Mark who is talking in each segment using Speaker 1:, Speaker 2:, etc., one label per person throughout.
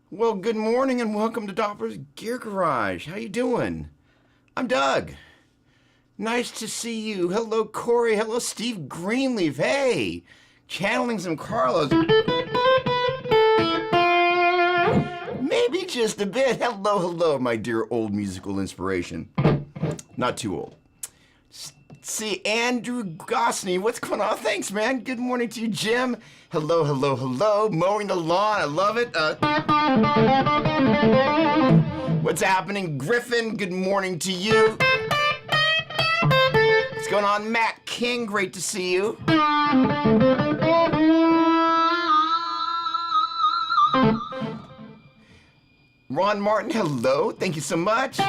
Speaker 1: Well, good morning and welcome to Doppler'S Gear Garage. How you doing? I'm Doug. Nice to see you. Hello, Corey. Hello, Steve Greenleaf. Hey, channeling some Carlos. Maybe just a bit. Hello, hello, my dear old musical inspiration. Not too old. See, Andrew Gosney, what's going on? Thanks, man. Good morning to you, Jim. Hello, hello, hello. Mowing the lawn, I love it. What's happening, Griffin? Good morning to you. What's going on, Matt King? Great to see you. Ron Martin, hello. Thank you so much.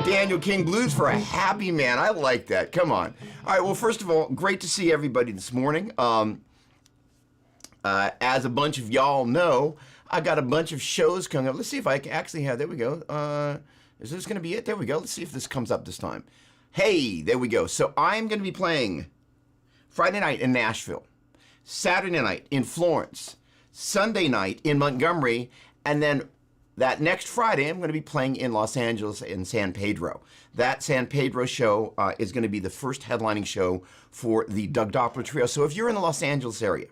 Speaker 1: Daniel King Blues for a happy man. I like that. Come on. All right, well, first of all, great to see everybody this morning. As a bunch of y'all know, I got a bunch of shows coming up. Let's see if I can actually have, there we go. Is this going to be it? There we go. Let's see if this comes up this time. Hey, there we go. So I'm going to be playing Friday night in Nashville, Saturday night in Florence, Sunday night in Montgomery, and then that next Friday, I'm going to be playing in Los Angeles in San Pedro. That San Pedro show is going to be the first headlining show for the Doug Doppler Trio. So if you're in the Los Angeles area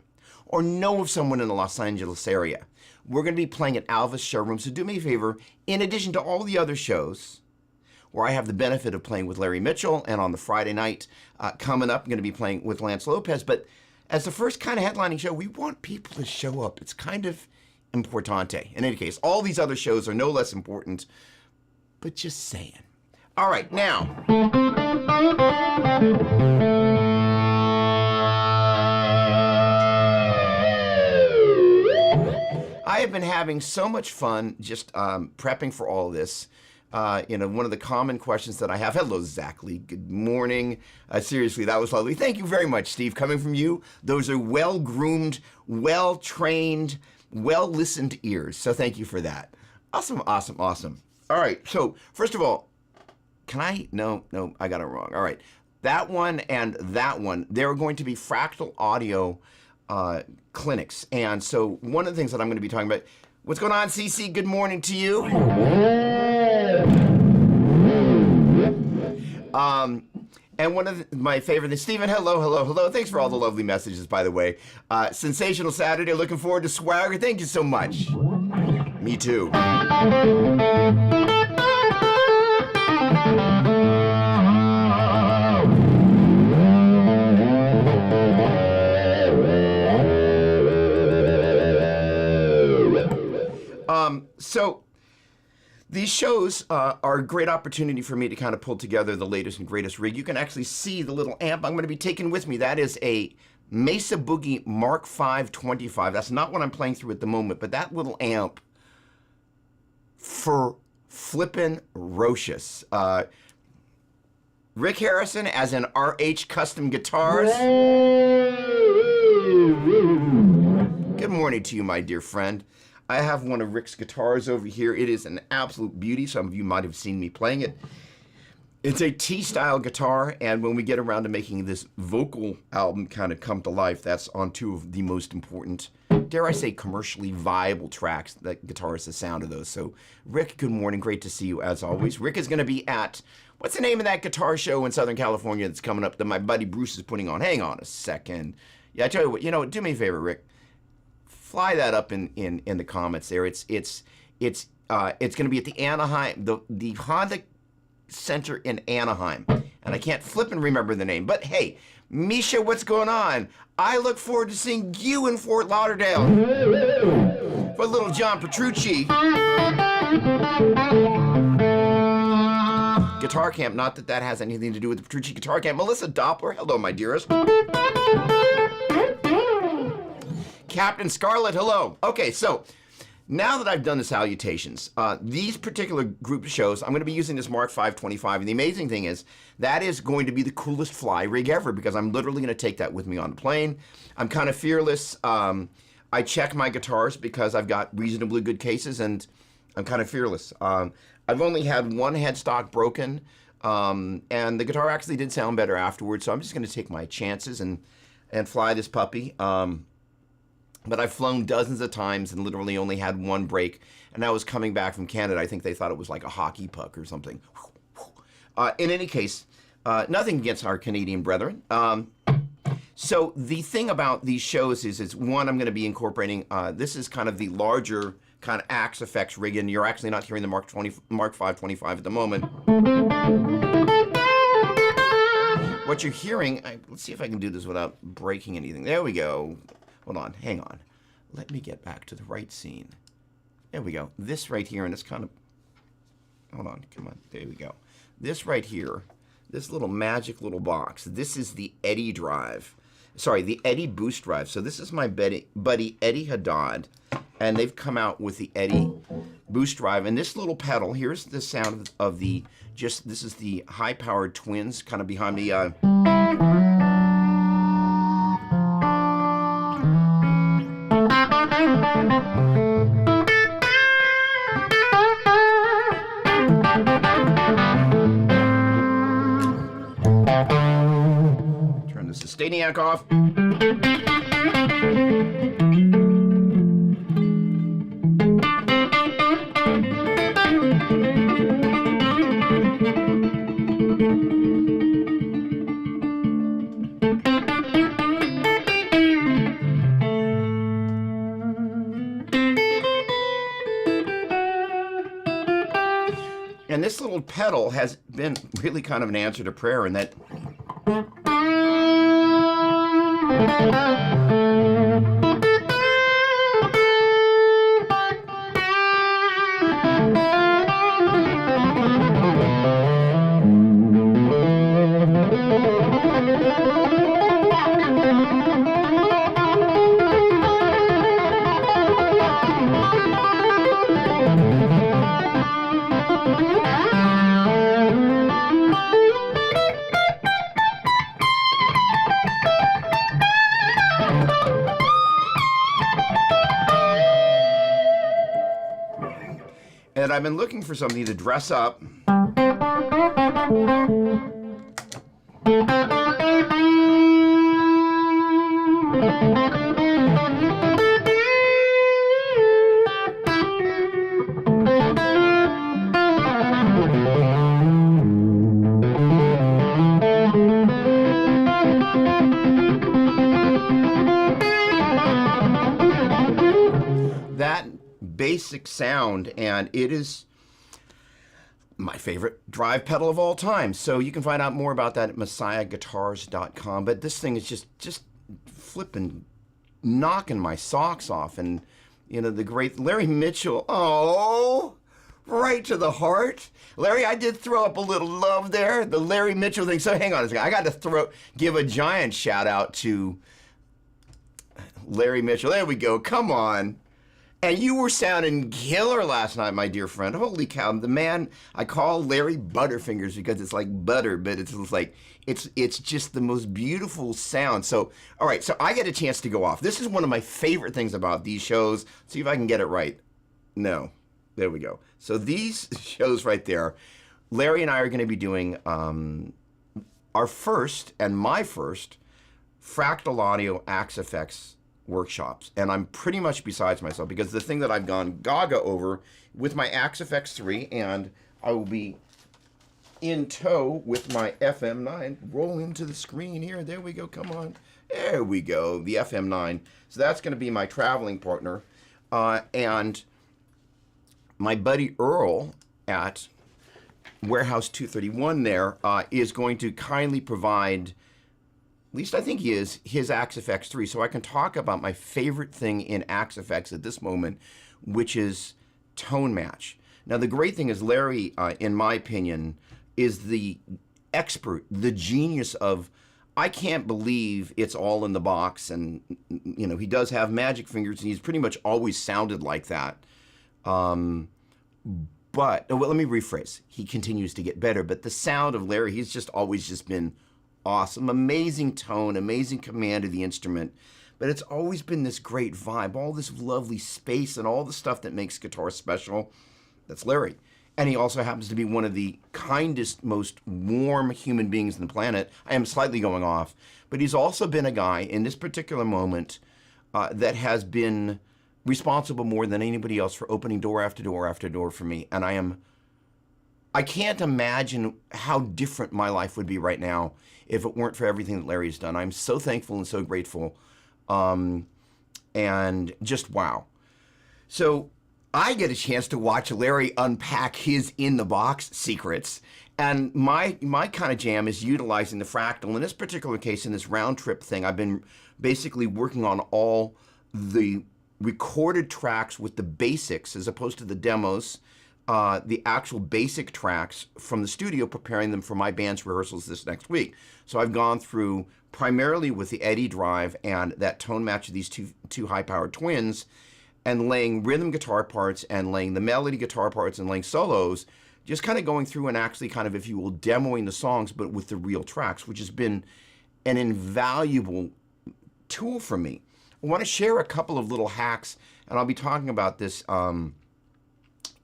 Speaker 1: or know of someone in the Los Angeles area, we're going to be playing at Alva's Showroom. So do me a favor, in addition to all the other shows, where I have the benefit of playing with Larry Mitchell, and on the Friday night coming up, I'm going to be playing with Lance Lopez. But as the first kind of headlining show, we want people to show up. It's kind of importante. In any case, all these other shows are no less important, but just saying. All right, now. I have been having so much fun just prepping for all of this. One of the common questions that I have, hello, Zach Lee, good morning. Seriously, that was lovely. Thank you very much, Steve. Coming from you, those are well-groomed, well-trained, well-listened ears. So thank you for that. Awesome, awesome, awesome. All right, so first of all, no, I got it wrong. All right, that one and that one, they're going to be fractal audio clinics. And so one of the things that I'm going to be talking about, what's going on, CC? Good morning to you. And one of my favorite things, Stephen, hello. Thanks for all the lovely messages, by the way. Sensational Saturday, looking forward to Swagger. Thank you so much. Me too. So these shows are a great opportunity for me to kind of pull together the latest and greatest rig. You can actually see the little amp I'm going to be taking with me. That is a Mesa Boogie Mark V 25. That's not what I'm playing through at the moment, but that little amp for flippin' rocious. Rick Harrison as an RH Custom Guitars. Good morning to you, my dear friend. I have one of Rick's guitars over here. It is an absolute beauty. Some of you might have seen me playing it. It's a T-style guitar, and when we get around to making this vocal album kind of come to life, that's on two of the most important, dare I say, commercially viable tracks. That guitar is the sound of those. So, Rick, good morning. Great to see you, as always. Rick is going to be at, what's the name of that guitar show in Southern California that's coming up that my buddy Bruce is putting on? Hang on a second. Yeah, I tell you what, do me a favor, Rick. Fly that up in the comments there. It's going to be at the Anaheim, the Honda Center in Anaheim, and I can't flip and remember the name. But hey, Misha, what's going on? I look forward to seeing you in Fort Lauderdale for little John Petrucci. Guitar Camp. Not that has anything to do with the Petrucci Guitar Camp. Melissa Doppler, hello, my dearest. Captain Scarlet, hello. Okay, so now that I've done the salutations, these particular group of shows, I'm going to be using this Mark V 25, and the amazing thing is that is going to be the coolest fly rig ever because I'm literally going to take that with me on the plane. I'm kind of fearless. I check my guitars because I've got reasonably good cases, and I'm kind of fearless. I've only had one headstock broken, and the guitar actually did sound better afterwards, so I'm just going to take my chances and fly this puppy. But I've flown dozens of times and literally only had one break. And I was coming back from Canada. I think they thought it was like a hockey puck or something. In any case, nothing against our Canadian brethren. So the thing about these shows is one, I'm going to be incorporating, this is kind of the larger kind of Axe Effects rig, and you're actually not hearing the Mark V 25 at the moment. What you're hearing, let's see if I can do this without breaking anything. There we go. Hold on, hang on. Let me get back to the right scene. There we go. This right here, and it's kind of, hold on, come on, there we go. This right here, this little magic little box, this is the Eddie drive. Sorry, the Eddie boost drive. So this is my buddy Eddie Haddad, and they've come out with the Eddie boost drive. And this little pedal, here's the sound of the, this is the high-powered twins kind of behind the, turn the Sustainiac off. old pedal has been really kind of an answer to prayer in that and I've been looking for something to dress up. That basic sound, and it is my favorite drive pedal of all time. So you can find out more about that at messiahguitars.com. But this thing is just flipping, knocking my socks off. And, you know, the great Larry Mitchell, oh, right to the heart. Larry, I did throw up a little love there, the Larry Mitchell thing. So hang on a second. I got to give a giant shout out to Larry Mitchell. There we go. Come on. And you were sounding killer last night, my dear friend. Holy cow. The man, I call Larry Butterfingers because it's like butter, but it's like, it's just the most beautiful sound. So, all right, so I get a chance to go off. This is one of my favorite things about these shows. See if I can get it right. No. There we go. So these shows right there, Larry and I are going to be doing our first and my first Fractal Audio Axe Effects workshops, and I'm pretty much besides myself because the thing that I've gone gaga over with my Axe FX 3, and I will be in tow with my FM9. Roll into the screen here. There we go. Come on. There we go. The FM9. So that's going to be my traveling partner, and my buddy Earl at Warehouse 231 there is going to kindly provide, at least I think he is, his Axe FX 3. So I can talk about my favorite thing in Axe FX at this moment, which is tone match. Now, the great thing is Larry, in my opinion, is the expert, the genius of, I can't believe it's all in the box. And, you know, he does have magic fingers, and he's pretty much always sounded like that. But, well, let me rephrase. He continues to get better, but the sound of Larry, he's just always just been awesome. Amazing tone, amazing command of the instrument. But it's always been this great vibe, all this lovely space and all the stuff that makes guitar special. That's Larry. And he also happens to be one of the kindest, most warm human beings on the planet. I am slightly going off. But he's also been a guy in this particular moment that has been responsible more than anybody else for opening door after door after door for me. And I can't imagine how different my life would be right now if it weren't for everything that Larry's done. I'm so thankful and so grateful. And just wow. So I get a chance to watch Larry unpack his in-the-box secrets. And my kind of jam is utilizing the fractal. In this particular case, in this round trip thing, I've been basically working on all the recorded tracks with the basics as opposed to the demos, the actual basic tracks from the studio, preparing them for my band's rehearsals this next week. So I've gone through primarily with the Eddie Drive and that tone match of these two high-powered twins, and laying rhythm guitar parts and laying the melody guitar parts and laying solos, just kind of going through and actually kind of, if you will, demoing the songs, but with the real tracks, which has been an invaluable tool for me. I want to share a couple of little hacks, and I'll be talking about this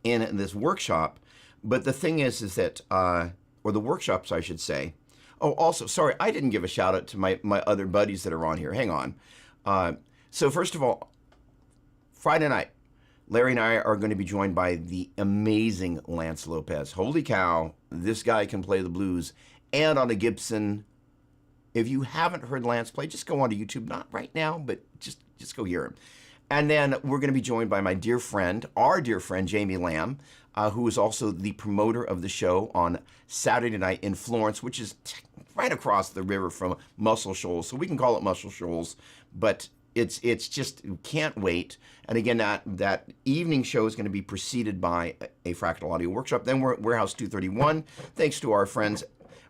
Speaker 1: in this workshop. But the thing is that, or the workshops, I should say. Oh, also, sorry, I didn't give a shout out to my other buddies that are on here. Hang on. So first of all, Friday night, Larry and I are going to be joined by the amazing Lance Lopez. Holy cow, this guy can play the blues. And on a Gibson. If you haven't heard Lance play, just go onto YouTube. Not right now, but just go hear him. And then we're going to be joined by my dear friend, our dear friend, Jamie Lamb, who is also the promoter of the show on Saturday night in Florence, which is right across the river from Muscle Shoals. So we can call it Muscle Shoals, but it's just, can't wait. And again, that evening show is going to be preceded by a fractal audio workshop. Then we're at Warehouse 231, thanks to our friends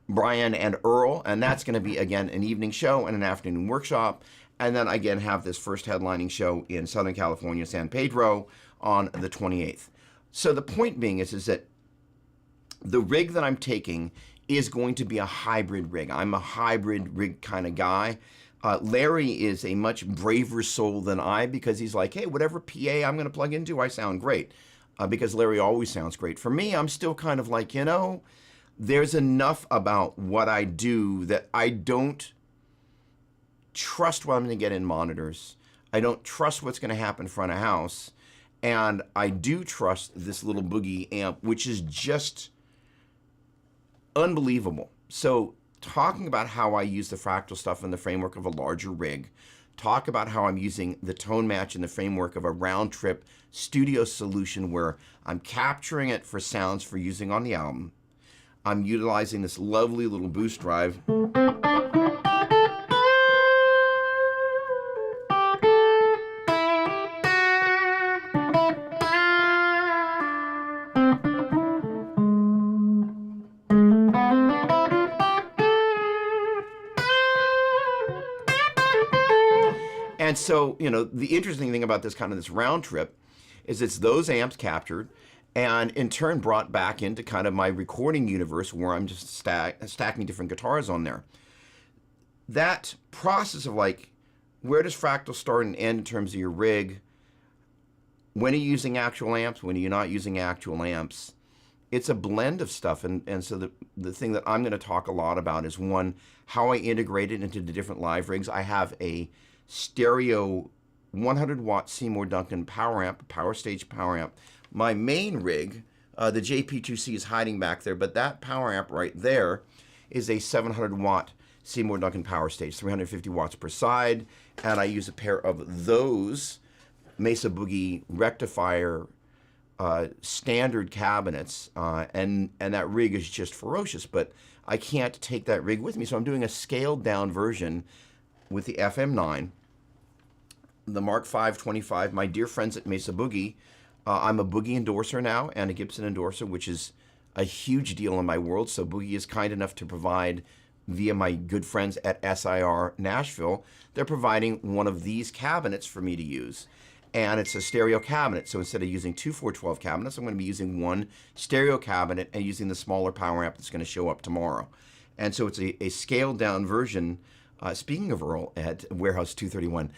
Speaker 1: Brian and Earl, and that's going to be, again, an evening show and an afternoon workshop. And then, again, have this first headlining show in Southern California, San Pedro, on the 28th. So the point being is that the rig that I'm taking is going to be a hybrid rig. I'm a hybrid rig kind of guy. Larry is a much braver soul than I, because he's like, hey, whatever PA I'm going to plug into, I sound great. Because Larry always sounds great. For me, I'm still kind of like, there's enough about what I do that I don't trust what I'm going to get in monitors. I don't trust what's going to happen front of house. And I do trust this little boogie amp, which is just unbelievable. So talking about how I use the fractal stuff in the framework of a larger rig, talk about how I'm using the tone match in the framework of a round trip studio solution where I'm capturing it for sounds for using on the album. I'm utilizing this lovely little boost drive. And so, the interesting thing about this round trip is it's those amps captured and in turn brought back into kind of my recording universe where I'm just stacking different guitars on there. That process of where does fractal start and end in terms of your rig? When are you using actual amps? When are you not using actual amps? It's a blend of stuff. And so the thing that I'm going to talk a lot about is, one, how I integrate it into the different live rigs. I have a stereo 100 watt Seymour Duncan power amp, power stage power amp. My main rig, the JP2C, is hiding back there, but that power amp right there is a 700 watt Seymour Duncan power stage, 350 watts per side, and I use a pair of those Mesa Boogie rectifier standard cabinets, and that rig is just ferocious, but I can't take that rig with me, so I'm doing a scaled down version with the FM9, the Mark V 25, my dear friends at Mesa Boogie. I'm a Boogie endorser now and a Gibson endorser, which is a huge deal in my world. So Boogie is kind enough to provide, via my good friends at SIR Nashville, they're providing one of these cabinets for me to use. And it's a stereo cabinet. So instead of using two 412 cabinets, I'm going to be using one stereo cabinet and using the smaller power amp that's going to show up tomorrow. And so it's a scaled down version. Speaking of Earl at Warehouse 231,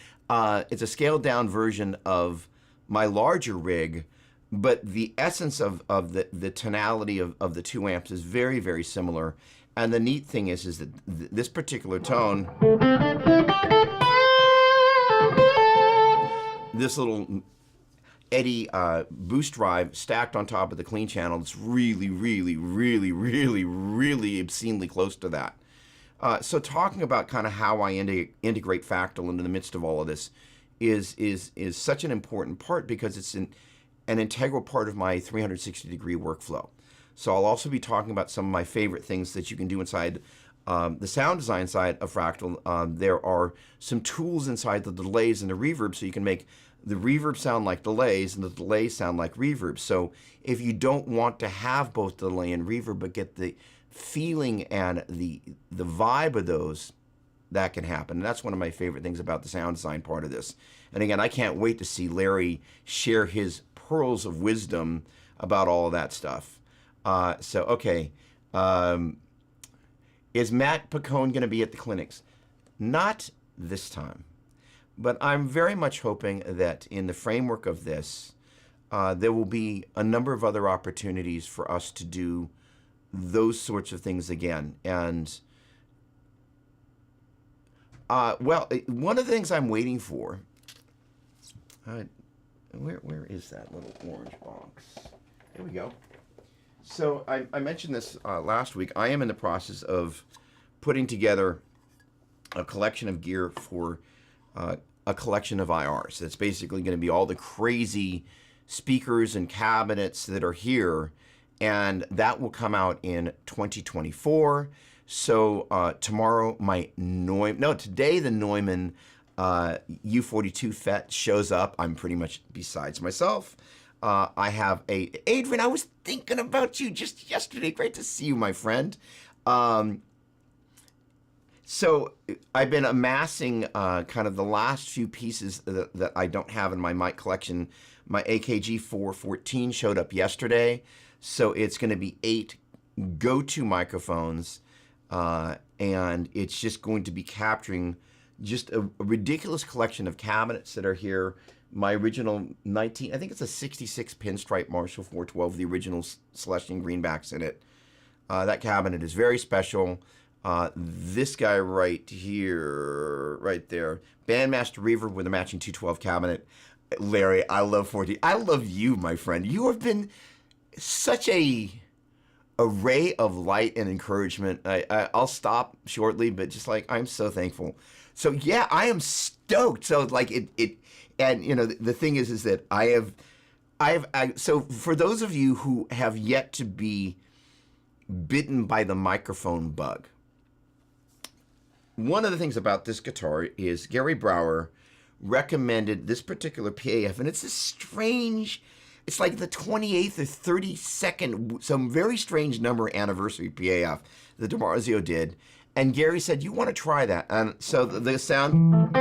Speaker 1: it's a scaled down version of my larger rig, but the essence of the tonality of the two amps is very, very similar. And the neat thing is that this particular tone, this little Eddie boost drive stacked on top of the clean channel, it's really, really, really, really, really obscenely close to that. So talking about kind of how I integrate fractal into the midst of all of this is such an important part, because it's an integral part of my 360-degree workflow. So I'll also be talking about some of my favorite things that you can do inside the sound design side of fractal. There are some tools inside the delays and the reverb, so you can make the reverb sound like delays and the delays sound like reverb. So if you don't want to have both delay and reverb but get the feeling and the vibe of those, that can happen. And that's one of my favorite things about the sound design part of this. And again, I can't wait to see Larry share his pearls of wisdom about all of that stuff. Okay. Is Matt Picone going to be at the clinics? Not this time. But I'm very much hoping that in the framework of this, there will be a number of other opportunities for us to do those sorts of things again. And well, one of the things I'm waiting for, where is that little orange box? There we go. So I mentioned this last week. I am in the process of putting together a collection of gear for a collection of IRs. That's basically going to be all the crazy speakers and cabinets that are here, and that will come out in 2024. So tomorrow, today the Neumann U42 FET shows up. I'm pretty much besides myself. I have Adrian, I was thinking about you just yesterday. Great to see you, my friend. So I've been amassing kind of the last few pieces that I don't have in my mic collection. My AKG 414 showed up yesterday. So it's going to be 8 go-to microphones. And it's just going to be capturing just a ridiculous collection of cabinets that are here. My original I think it's a 66 pinstripe Marshall 412, the original Celestian greenbacks in it. That cabinet is very special. This guy right here, right there, Bandmaster Reverb with a matching 212 cabinet. Larry, I love 4D. I love you, my friend. You have been such a ray of light and encouragement. I'll stop shortly, but just like, I'm so thankful. So yeah, I am stoked. So like and you know, the thing is that so for those of you who have yet to be bitten by the microphone bug, one of the things about this guitar is Gary Brower recommended this particular PAF, and it's a strange, it's like the 28th or 32nd, some very strange number anniversary PAF that DiMarzio did. And Gary said, you want to try that? And so the sound...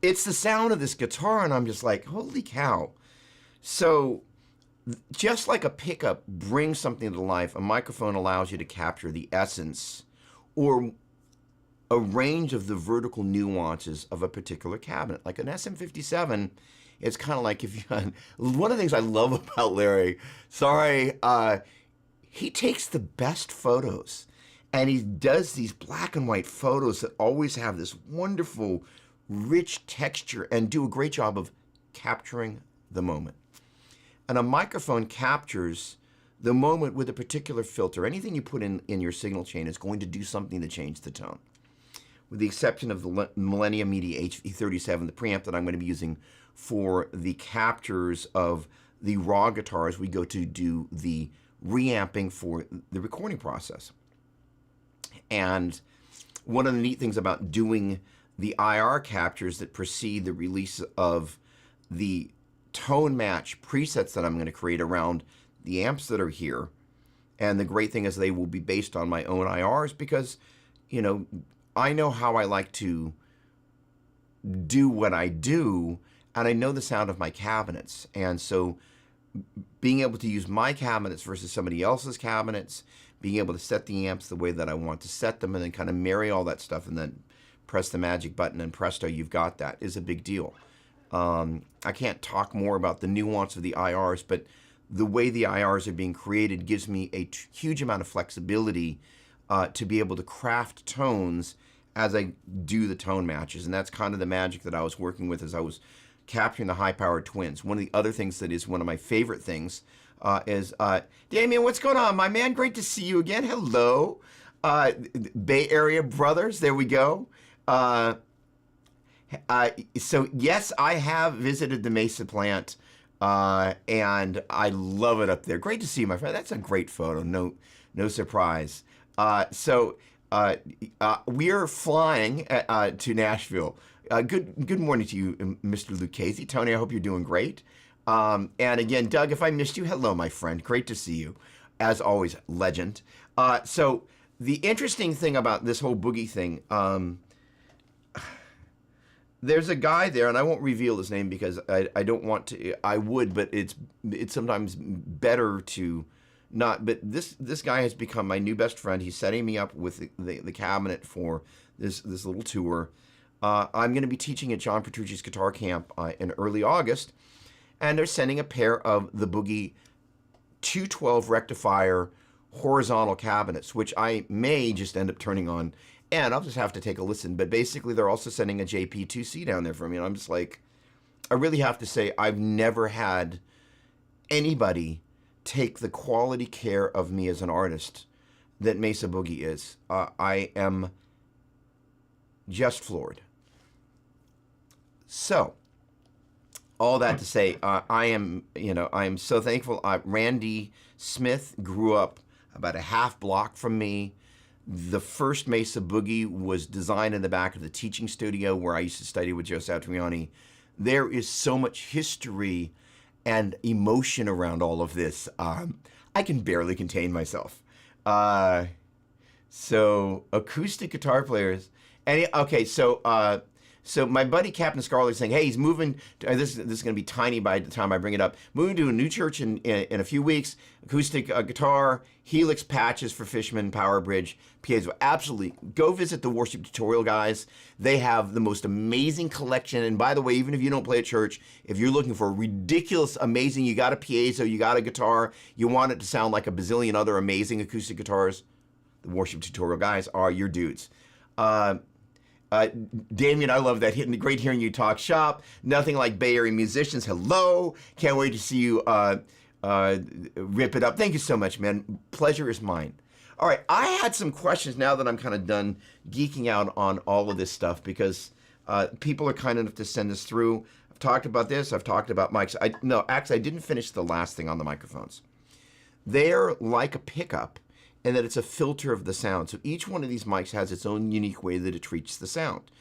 Speaker 1: It's the sound of this guitar, and I'm just like, holy cow. So just like a pickup brings something to life, a microphone allows you to capture the essence or a range of the vertical nuances of a particular cabinet. Like an SM57, it's kind of like if you... One of the things I love about Larry, he takes the best photos, and he does these black and white photos that always have this wonderful rich texture and do a great job of capturing the moment. And a microphone captures the moment with a particular filter. Anything you put in your signal chain is going to do something to change the tone. With the exception of the Millennium Media HV37, the preamp that I'm going to be using for the captures of the raw guitars, we go to do the reamping for the recording process. And one of the neat things about doing the IR captures that precede the release of the tone match presets that I'm going to create around the amps that are here. And the great thing is they will be based on my own IRs because, you know, I know how I like to do what I do, and I know the sound of my cabinets. And so being able to use my cabinets versus somebody else's cabinets, being able to set the amps the way that I want to set them, and then kind of marry all that stuff and then press the magic button and presto, you've got that, is a big deal. I can't talk more about the nuance of the IRs, but the way the IRs are being created gives me a huge amount of flexibility to be able to craft tones as I do the tone matches. And that's kind of the magic that I was working with as I was capturing the high-powered twins. One of the other things that is one of my favorite things is, Damien, what's going on, my man? Great to see you again. Hello. Bay Area brothers, there we go. So yes, I have visited the Mesa plant, and I love it up there. Great to see you, my friend. That's a great photo. No surprise. We are flying to Nashville. Good morning to you, Mr. Lucchese. Tony, I hope you're doing great. And again, Doug, if I missed you, hello, my friend. Great to see you. As always, legend. So the interesting thing about this whole boogie thing, there's a guy there, and I won't reveal his name because I don't want to. I would, but it's sometimes better to not. But this guy has become my new best friend. He's setting me up with the cabinet for this little tour. I'm going to be teaching at John Petrucci's Guitar Camp in early August, and they're sending a pair of the Boogie 212 rectifier horizontal cabinets, which I may just end up turning on, and I'll just have to take a listen. But basically, they're also sending a JP2C down there for me, and I'm just like, I really have to say, I've never had anybody take the quality care of me as an artist that Mesa Boogie is. I am just floored. So, all that to say, I am so thankful. Randy Smith grew up about a half block from me. The first Mesa Boogie was designed in the back of the teaching studio where I used to study with Joe Satriani. There is so much history and emotion around all of this. I can barely contain myself. So acoustic guitar players. So my buddy Captain Scarlet is saying, hey, he's moving. This is going to be tiny by the time I bring it up. Moving to a new church in a few weeks. Acoustic guitar, Helix patches for Fishman, Power Bridge, piezo. Absolutely. Go visit the Worship Tutorial guys. They have the most amazing collection. And by the way, even if you don't play at church, if you're looking for a ridiculous, amazing, you got a piezo, you got a guitar, you want it to sound like a bazillion other amazing acoustic guitars, the Worship Tutorial guys are your dudes. Damien, I love that. Great hearing you talk shop. Nothing like Bay Area musicians. Hello. Can't wait to see you rip it up. Thank you so much, man. Pleasure is mine. All right. I had some questions now that I'm kind of done geeking out on all of this stuff because people are kind enough to send this through. I've talked about this. I've talked about mics. Actually, I didn't finish the last thing on the microphones. They're like a pickup, and that it's a filter of the sound. So each one of these mics has its own unique way that it treats the sound.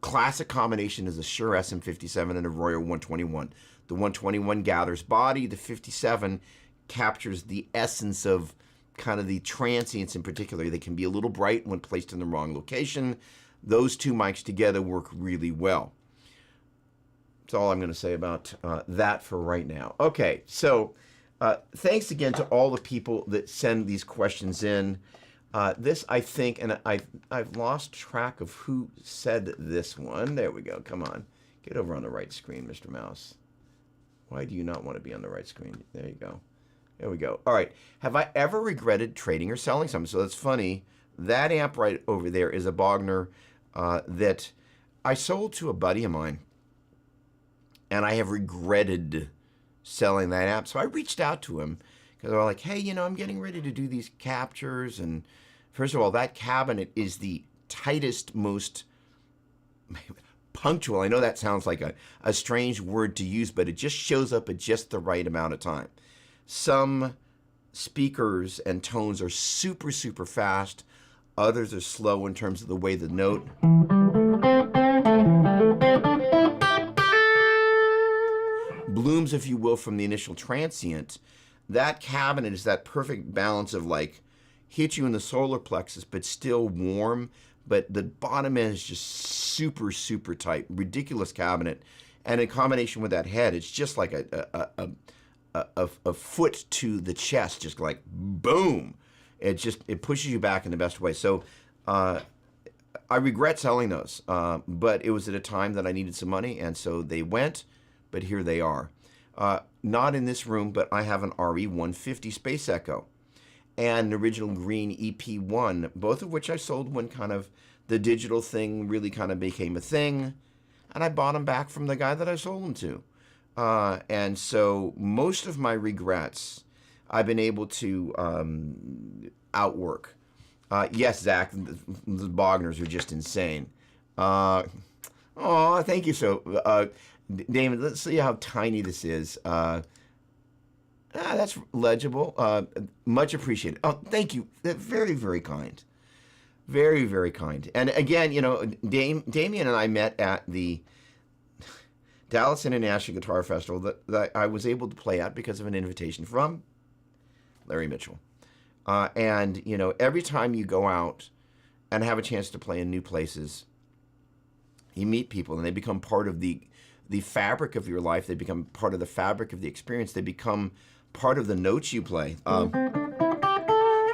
Speaker 1: Classic combination is a Shure SM57 and a Royer 121. The 121 gathers body, the 57 captures the essence of kind of the transients in particular. They can be a little bright when placed in the wrong location. Those two mics together work really well. That's all I'm going to say about that for right now. Okay, so thanks again to all the people that send these questions in. This, I think, and I've lost track of who said this one. There we go. Come on. Get over on the right screen, Mr. Mouse. Why do you not want to be on the right screen? There you go. There we go. All right. Have I ever regretted trading or selling something? So that's funny. That amp right over there is a Bogner that I sold to a buddy of mine, and I have regretted selling that amp. So I reached out to him because I was like, hey, I'm getting ready to do these captures. And first of all, that cabinet is the tightest, most punctual. I know that sounds like a strange word to use, but it just shows up at just the right amount of time. Some speakers and tones are super, super fast. Others are slow in terms of the way the note blooms, if you will, from the initial transient. That cabinet is that perfect balance of like hit you in the solar plexus, but still warm. But the bottom end is just super, super tight. Ridiculous cabinet. And in combination with that head, it's just like a foot to the chest, just like boom. It pushes you back in the best way. So I regret selling those, but it was at a time that I needed some money, and so they went. But here they are. Not in this room, but I have an RE150 Space Echo and an original green EP1, both of which I sold when kind of the digital thing really kind of became a thing. And I bought them back from the guy that I sold them to. And so most of my regrets, I've been able to outwork. Yes, Zach, the Bogners are just insane. Oh, thank you. So, Damon, let's see how tiny this is. That's legible. Much appreciated. Oh, thank you. Very, very kind. Very, very kind. And again, Damien and I met at the Dallas International Guitar Festival that I was able to play at because of an invitation from Larry Mitchell. And, every time you go out and have a chance to play in new places, you meet people and they become part of the fabric of your life. They become part of the fabric of the experience. They become part of the notes you play. I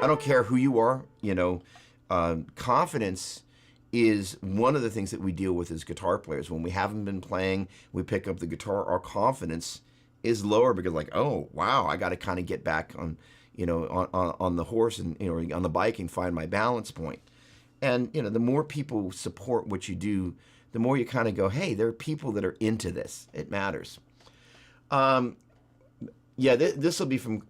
Speaker 1: don't care who you are, confidence is one of the things that we deal with as guitar players. When we haven't been playing, we pick up the guitar, our confidence is lower because like, oh wow, I got to kind of get back on, on the horse and on the bike and find my balance point. And the more people support what you do, the more you kind of go, hey, there are people that are into this. It matters. Yeah, this will be from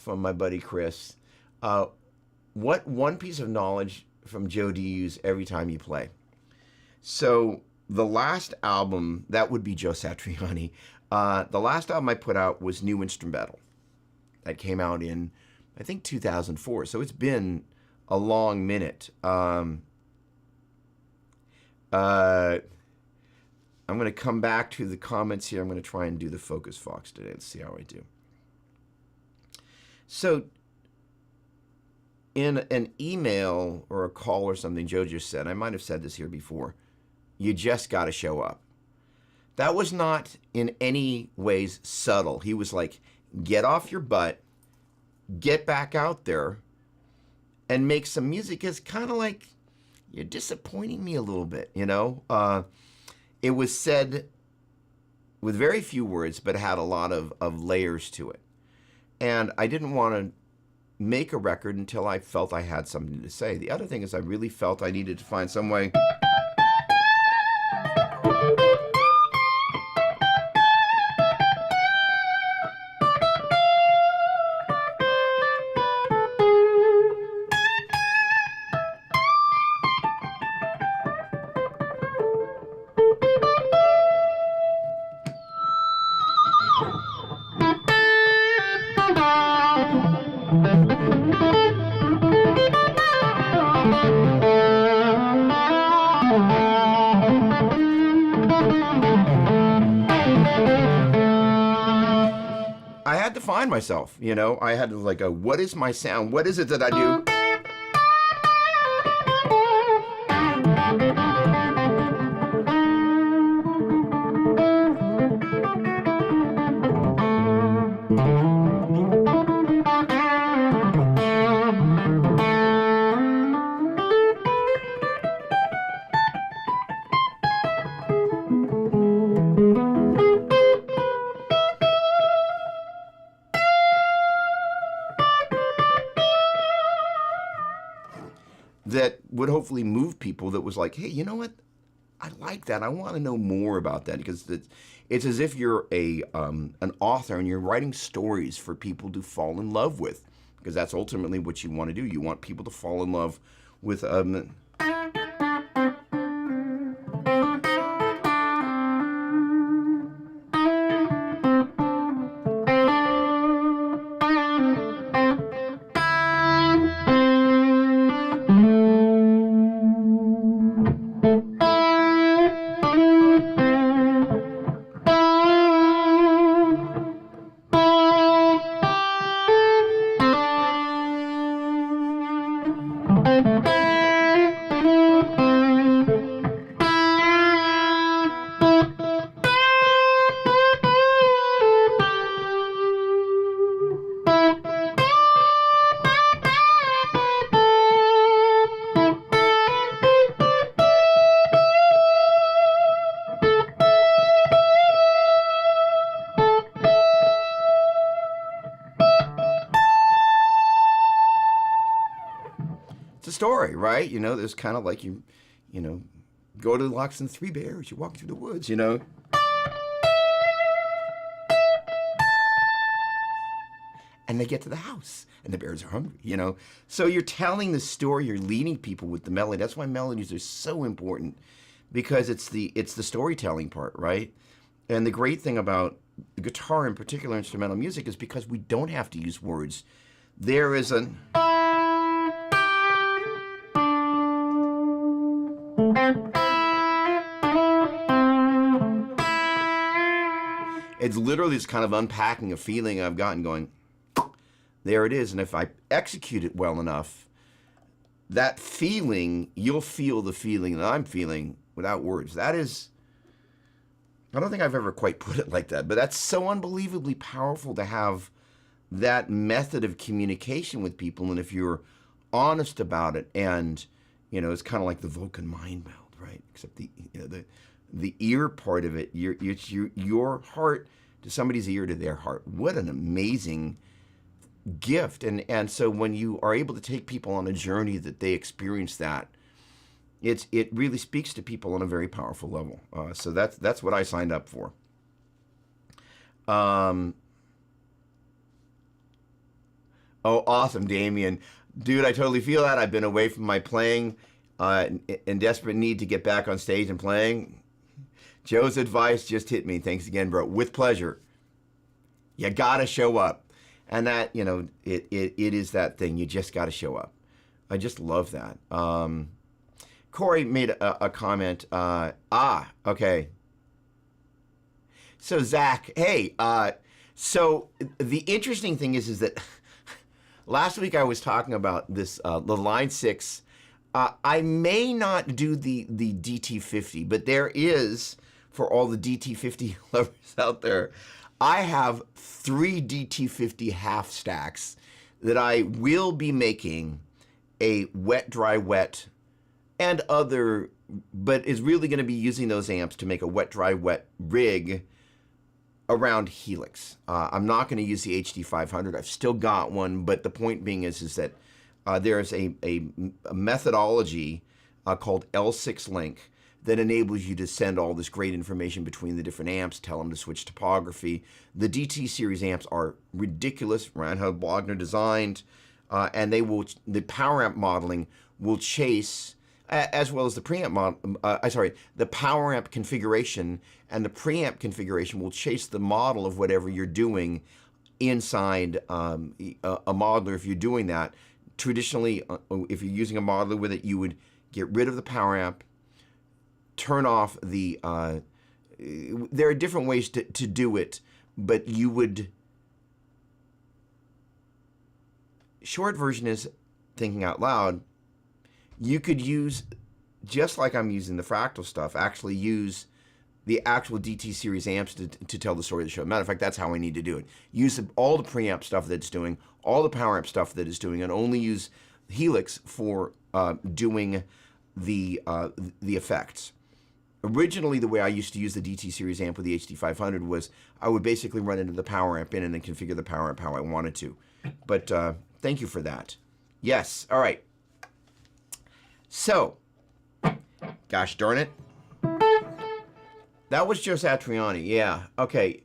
Speaker 1: my buddy Chris. What one piece of knowledge from Joe do you use every time you play? So the last album, that would be Joe Satriani. The last album I put out was New Instrumental. That came out in, I think, 2004. So it's been a long minute. I'm going to come back to the comments here. I'm going to try and do the Focus Fox today. Let's see how I do. So in an email or a call or something, Joe just said, I might have said this here before, you just got to show up. That was not in any ways subtle. He was like, get off your butt, get back out there, and make some music. It's kind of like, you're disappointing me a little bit, It was said with very few words, but had a lot of layers to it. And I didn't want to make a record until I felt I had something to say. The other thing is I really felt I needed to find some way to find myself, I had to like go, what is my sound? What is it that I do? That would hopefully move people, that was like, hey, you know what? I like that. I want to know more about that, because it's as if you're an author and you're writing stories for people to fall in love with, because that's ultimately what you want to do. You want people to fall in love with it's a story, right? There's kind of like you go to the Locks and Three Bears, you're walking through the woods, And they get to the house, and the bears are hungry, So you're telling the story, you're leading people with the melody. That's why melodies are so important, because it's the storytelling part, right? And the great thing about the guitar, in particular instrumental music, is because we don't have to use words. There is an... It's literally this kind of unpacking a feeling I've gotten, going, there it is. And if I execute it well enough, that feeling, you'll feel the feeling that I'm feeling without words. That is, I don't think I've ever quite put it like that, but that's so unbelievably powerful to have that method of communication with people. And if you're honest about it, and, it's kind of like the Vulcan mind meld, right? Except the ear part of it, your heart to somebody's ear to their heart. What an amazing gift. And so when you are able to take people on a journey that they experience that, it really speaks to people on a very powerful level. So that's what I signed up for. Oh, awesome, Damien. Dude, I totally feel that. I've been away from my playing, in desperate need to get back on stage and playing. Joe's advice just hit me. Thanks again, bro. With pleasure. You gotta show up. And that, it is that thing. You just gotta show up. I just love that. Corey made a comment. Okay. So Zach, hey, so the interesting thing is that last week I was talking about this, the Line 6. I may not do the DT50, but there is, for all the DT50 lovers out there, I have 3 DT50 half stacks that I will be making a wet, dry, wet, and other, but is really going to be using those amps to make a wet, dry, wet rig around Helix. I'm not going to use the HD500. I've still got one, but the point being is that there's a methodology called L6 Link that enables you to send all this great information between the different amps, tell them to switch topography. The DT series amps are ridiculous. Reinhard Wagner designed, and the power amp modeling will chase, as well as the preamp the power amp configuration and the preamp configuration will chase the model of whatever you're doing inside a modeler. If you're doing that, traditionally, if you're using a modeler with it, you would get rid of the power amp, turn off the, there are different ways to do it, but you would, short version is, thinking out loud, you could use, just like I'm using the Fractal stuff, actually use the actual DT series amps to tell the story of the show. Matter of fact, that's how I need to do it. Use all the preamp stuff that it's doing, all the power amp stuff that it's doing, and only use Helix for doing the effects. Originally, the way I used to use the DT series amp with the HD500 was I would basically run into the power amp in and then configure the power amp how I wanted to. But thank you for that. Yes, all right. So, gosh darn it. That was Joe Satriani, yeah. Okay.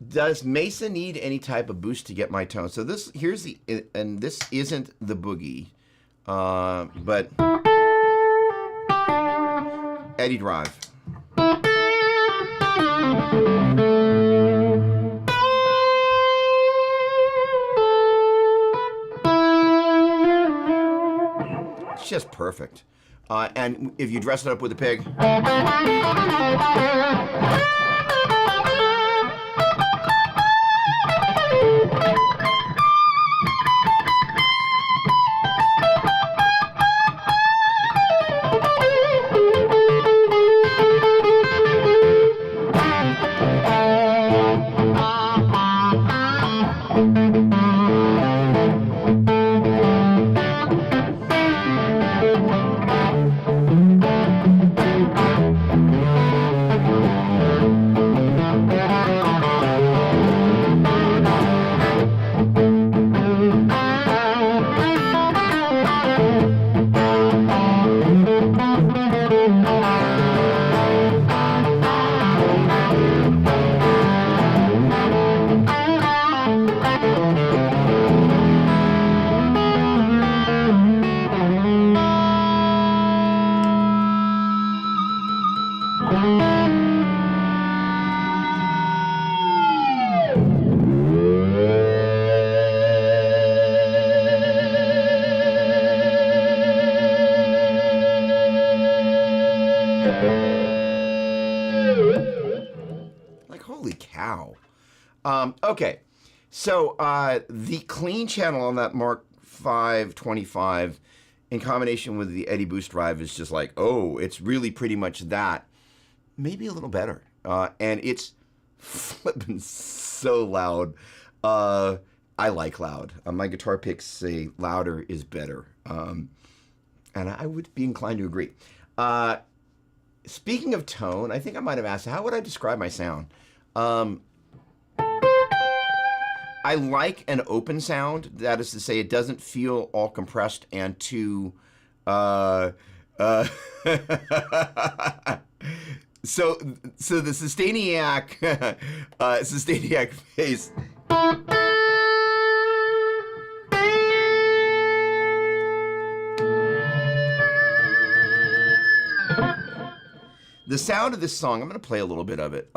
Speaker 1: Does Mesa need any type of boost to get my tone? So this, here's the, and this isn't the boogie, but Eddie Drive. It's just perfect. And if you dress it up with a pig. Like, holy cow. Okay, so the clean channel on that Mark 525 in combination with the Eddie Boost drive is just like, oh, it's really pretty much that. Maybe a little better. And it's flipping so loud. I like loud. My guitar picks say louder is better. And I would be inclined to agree. Speaking of tone, I think I might have asked, how would I describe my sound? I like an open sound. That is to say, it doesn't feel all compressed and too. So the Sustainiac, Sustainiac phase. The sound of this song, I'm going to play a little bit of it.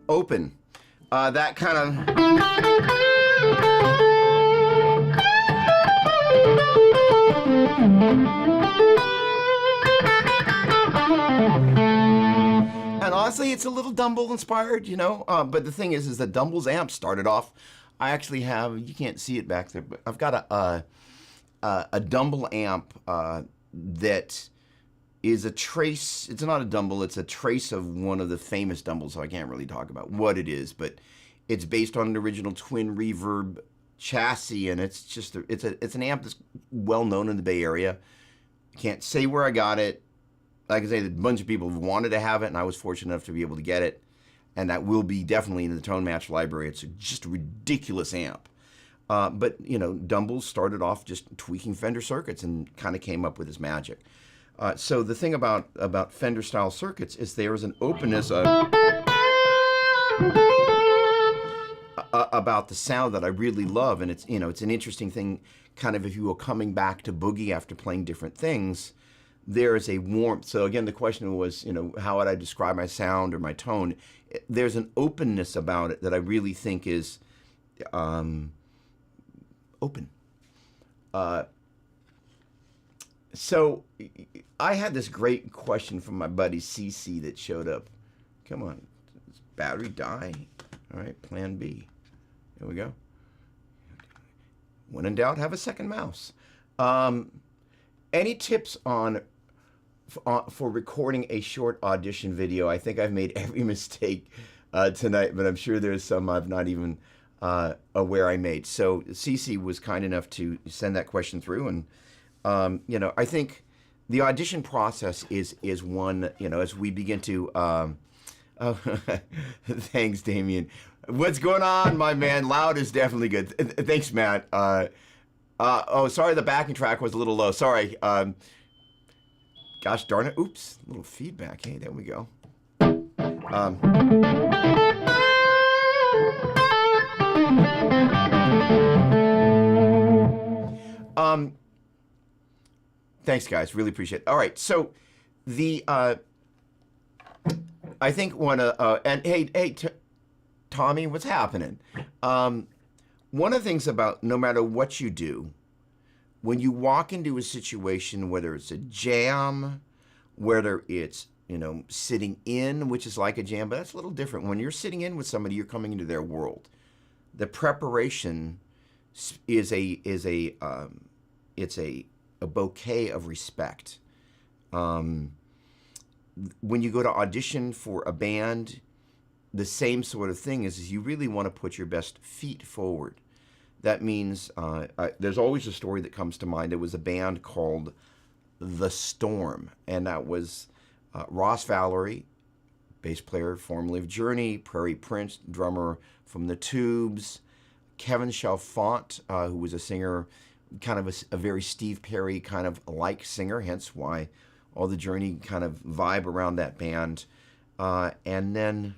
Speaker 1: Open. That kind of. And honestly, it's a little Dumble inspired, you know. But the thing is that Dumble's amp started off. I actually have. You can't see it back there, but I've got a Dumble amp that is a trace. It's not a Dumble. It's a trace of one of the famous Dumbles. So I can't really talk about what it is, but it's based on an original twin reverb chassis, and it's just it's an amp that's well known in the Bay Area. Can't say where I got it. Like I say, a bunch of people wanted to have it, and I was fortunate enough to be able to get it. And that will be definitely in the Tone Match library. It's just a ridiculous amp. But, you know, Dumble started off just tweaking Fender circuits and kind of came up with his magic. So the thing about Fender-style circuits is there is an openness about the sound that I really love. And it's, you know, it's an interesting thing, kind of if you will, coming back to boogie after playing different things. There is a warmth. So again, the question was, you know, how would I describe my sound or my tone? There's an openness about it that I really think is open. So I had this great question from my buddy CC that showed up. Come on, does battery die? All right, plan B. There we go. When in doubt, have a second mouse. Any tips on for recording a short audition video? I think I've made every mistake tonight, but I'm sure there's some I've not even aware I made. So Cece was kind enough to send that question through, and I think the audition process is one, as we begin to. Oh, thanks, Damien. What's going on, my man? Loud is definitely good. Thanks, Matt. Oh, sorry, the backing track was a little low. Sorry. Gosh darn it. Oops. A little feedback. Hey, there we go. Thanks, guys. Really appreciate it. All right. So the I think and hey, Tommy, what's happening? One of the things about no matter what you do, when you walk into a situation, whether it's a jam, whether it's, sitting in, which is like a jam, but that's a little different. When you're sitting in with somebody, you're coming into their world. The preparation is a bouquet of respect. When you go to audition for a band, the same sort of thing is you really want to put your best feet forward. That means there's always a story that comes to mind. There was a band called The Storm, and that was Ross Valerie, bass player formerly of Journey, Prairie Prince, drummer from The Tubes, Kevin Chalfant, who was a singer, kind of a very Steve Perry kind of like singer, hence why all the Journey kind of vibe around that band. And then,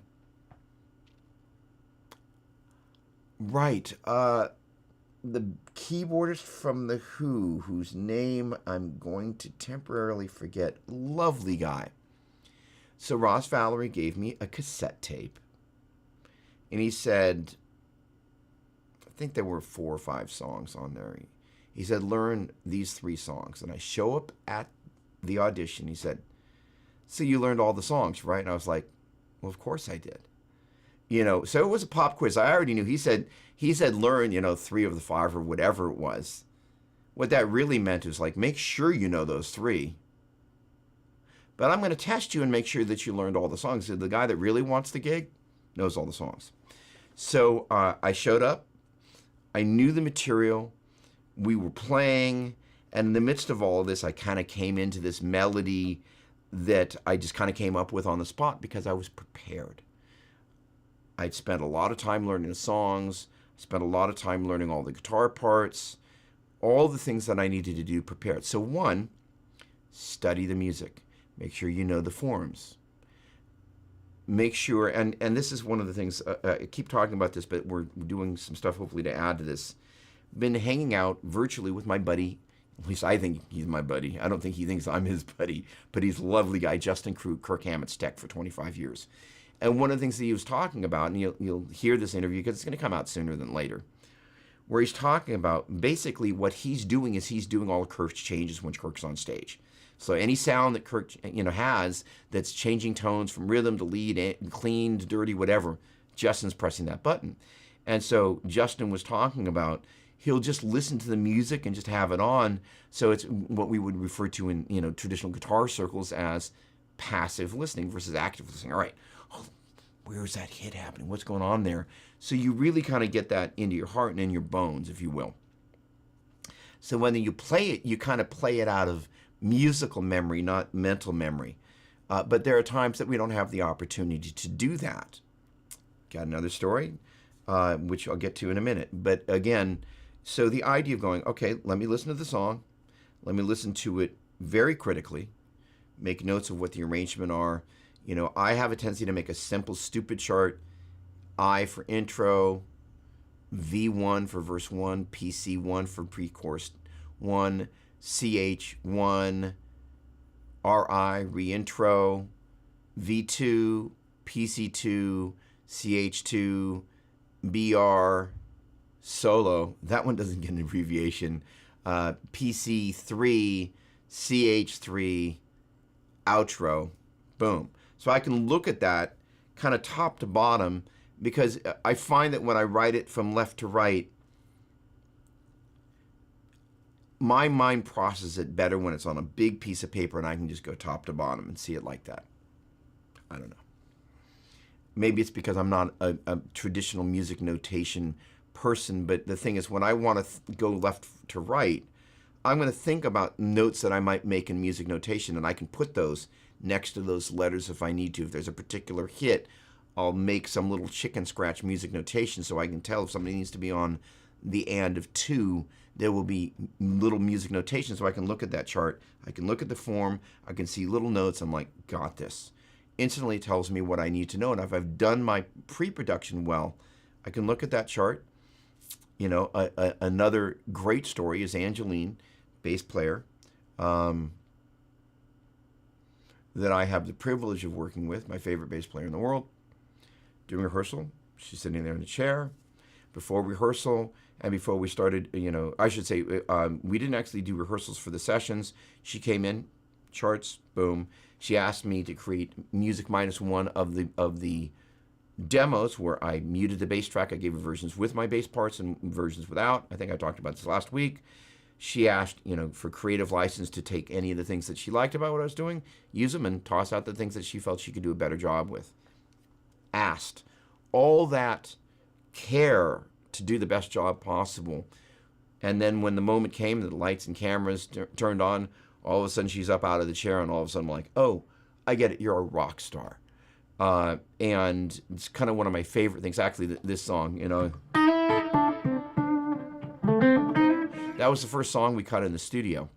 Speaker 1: the keyboardist from The Who, whose name I'm going to temporarily forget, lovely guy. So Ross Valerie gave me a cassette tape, and he said, I think there were 4 or 5 songs on there. He said, learn these 3 songs. And I show up at the audition. He said, so you learned all the songs, right? And I was like, well, of course I did. So it was a pop quiz. I already knew. He said learn, 3 of the 5 or whatever it was. What that really meant is like, make sure you know those 3. But I'm going to test you and make sure that you learned all the songs. So the guy that really wants the gig knows all the songs. So I showed up. I knew the material. We were playing. And in the midst of all of this, I kind of came into this melody that I just kind of came up with on the spot because I was prepared. I'd spent a lot of time learning the songs, spent a lot of time learning all the guitar parts, all the things that I needed to do prepared. So 1, study the music. Make sure you know the forms. Make sure, and this is one of the things, I keep talking about this, but we're doing some stuff hopefully to add to this. Been hanging out virtually with my buddy, at least I think he's my buddy. I don't think he thinks I'm his buddy, but he's a lovely guy, Justin Krug, Kirk Hammett's tech for 25 years. And one of the things that he was talking about, and you'll hear this interview because it's going to come out sooner than later, where he's talking about basically what he's doing is he's doing all of Kirk's changes when Kirk's on stage. So any sound that Kirk has that's changing tones from rhythm to lead, clean to dirty, whatever, Justin's pressing that button. And so Justin was talking about he'll just listen to the music and just have it on. So it's what we would refer to in traditional guitar circles as passive listening versus active listening. All right. Where's that hit happening? What's going on there? So you really kind of get that into your heart and in your bones, if you will. So when you play it, you kind of play it out of musical memory, not mental memory. But there are times that we don't have the opportunity to do that. Got another story, which I'll get to in a minute. But again, so the idea of going, okay, let me listen to the song. Let me listen to it very critically. Make notes of what the arrangement are. I have a tendency to make a simple, stupid chart. I for intro, V1 for verse 1, PC1 for pre-chorus 1, CH1, RI, reintro, V2, PC2, CH2, BR, solo. That one doesn't get an abbreviation. PC3, CH3, outro. Boom. So I can look at that kind of top to bottom because I find that when I write it from left to right, my mind processes it better when it's on a big piece of paper and I can just go top to bottom and see it like that. I don't know. Maybe it's because I'm not a traditional music notation person, but the thing is, when I want to go left to right, I'm going to think about notes that I might make in music notation, and I can put those next to those letters if I need to. If there's a particular hit, I'll make some little chicken scratch music notation so I can tell if somebody needs to be on the and of 2, there will be little music notation so I can look at that chart. I can look at the form. I can see little notes. I'm like, got this. Instantly tells me what I need to know. And if I've done my pre-production well, I can look at that chart. You know, another great story is Angeline, bass player, that I have the privilege of working with, my favorite bass player in the world. During rehearsal, she's sitting there in a chair. Before rehearsal and before we started, you know, I should say, we didn't actually do rehearsals for the sessions. She came in, charts, boom. She asked me to create music -1 of the demos where I muted the bass track. I gave her versions with my bass parts and versions without. I think I talked about this last week. She asked, you know, for creative license to take any of the things that she liked about what I was doing, use them, and toss out the things that she felt she could do a better job with. Asked. All that care to do the best job possible. And then when the moment came, the lights and cameras turned on, all of a sudden she's up out of the chair, and all of a sudden I'm like, oh, I get it, you're a rock star. And it's kind of one of my favorite things, actually, this song, you know. That was the first song we cut in the studio.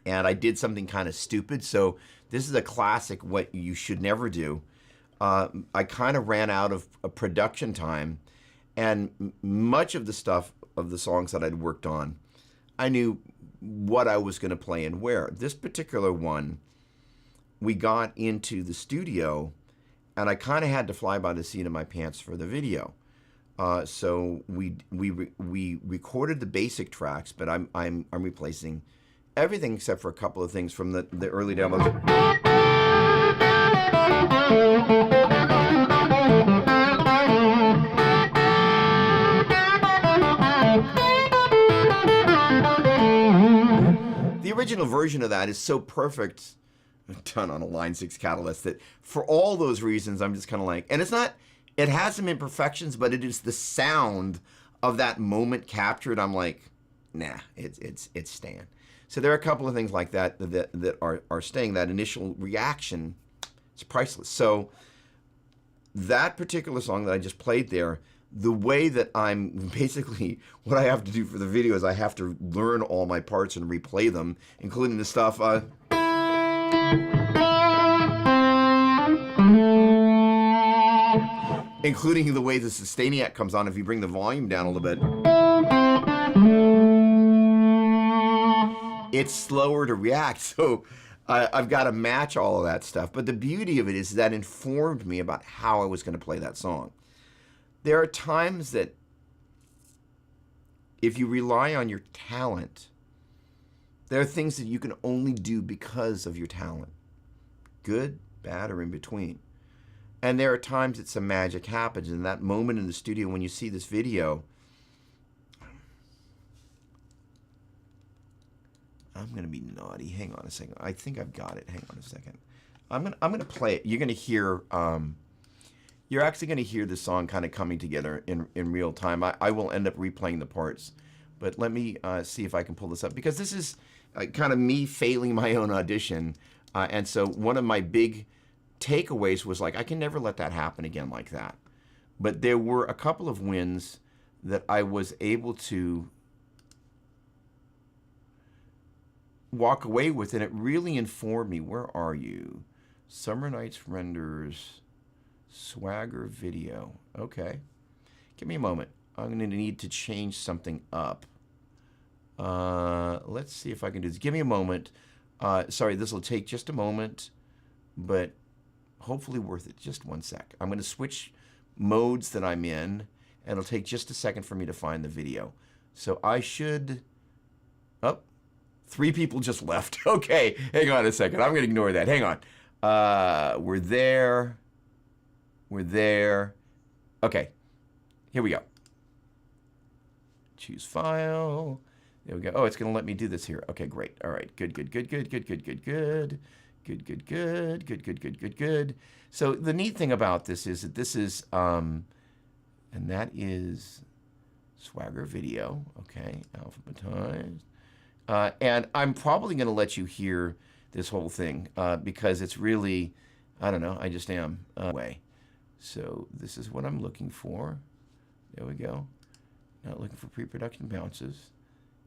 Speaker 1: And I did something kind of stupid, so this is a classic, what you should never do. I kind of ran out of production time, and much of the stuff of the songs that I'd worked on, I knew what I was going to play and where. This particular one, we got into the studio, and I kind of had to fly by the seat of my pants for the video. So we recorded the basic tracks, but I'm replacing everything except for a couple of things from the early demos. The original version of that is so perfect, done on a Line 6 Catalyst, that for all those reasons, I'm just kind of like, and it's not, it has some imperfections, but it is the sound of that moment captured. I'm like, nah, it's staying. So there are a couple of things like that are staying. That initial reaction, it's priceless. So that particular song that I just played there, the way that I'm basically, what I have to do for the video is I have to learn all my parts and replay them, including the stuff, including the way the Sustainiac comes on if you bring the volume down a little bit. It's slower to react, so I've got to match all of that stuff. But the beauty of it is that informed me about how I was going to play that song. There are times that if you rely on your talent, there are things that you can only do because of your talent. Good, bad, or in between. And there are times that some magic happens. In that moment in the studio when you see this video, I'm going to be naughty. Hang on a second. I think I've got it. Hang on a second. I'm gonna play it. You're going to hear... you're actually going to hear the song kind of coming together in real time. I will end up replaying the parts. But let me see if I can pull this up. Because this is kind of me failing my own audition. And so one of my big takeaways was like, I can never let that happen again like that. But there were a couple of wins that I was able to walk away with. And it really informed me. Where are you? Summer Nights Renders... Swagger video. Okay. Give me a moment. I'm going to need to change something up. Let's see if I can do this. Give me a moment. Sorry, this will take just a moment, but hopefully worth it. Just one sec. I'm going to switch modes that I'm in, and it'll take just a second for me to find the video. So I should... Oh, 3 people just left. Okay, hang on a second. I'm going to ignore that. Hang on. We're there. We're there. Okay, here we go. Choose file. There we go. Oh, it's going to let me do this here. Okay, great. All right. Good, good, good, good, good, good, good, good. Good, good, good, good, good, good, good, good. So the neat thing about this is that this is, and that is Swagger Video. Okay, alphabetized. And I'm probably going to let you hear this whole thing because it's really, I don't know, I just am way. So this is what I'm looking for. There we go. Not looking for pre-production bounces.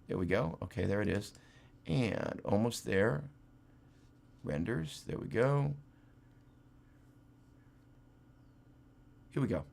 Speaker 1: There we go. Okay, there it is. And almost there. Renders. There we go. Here we go.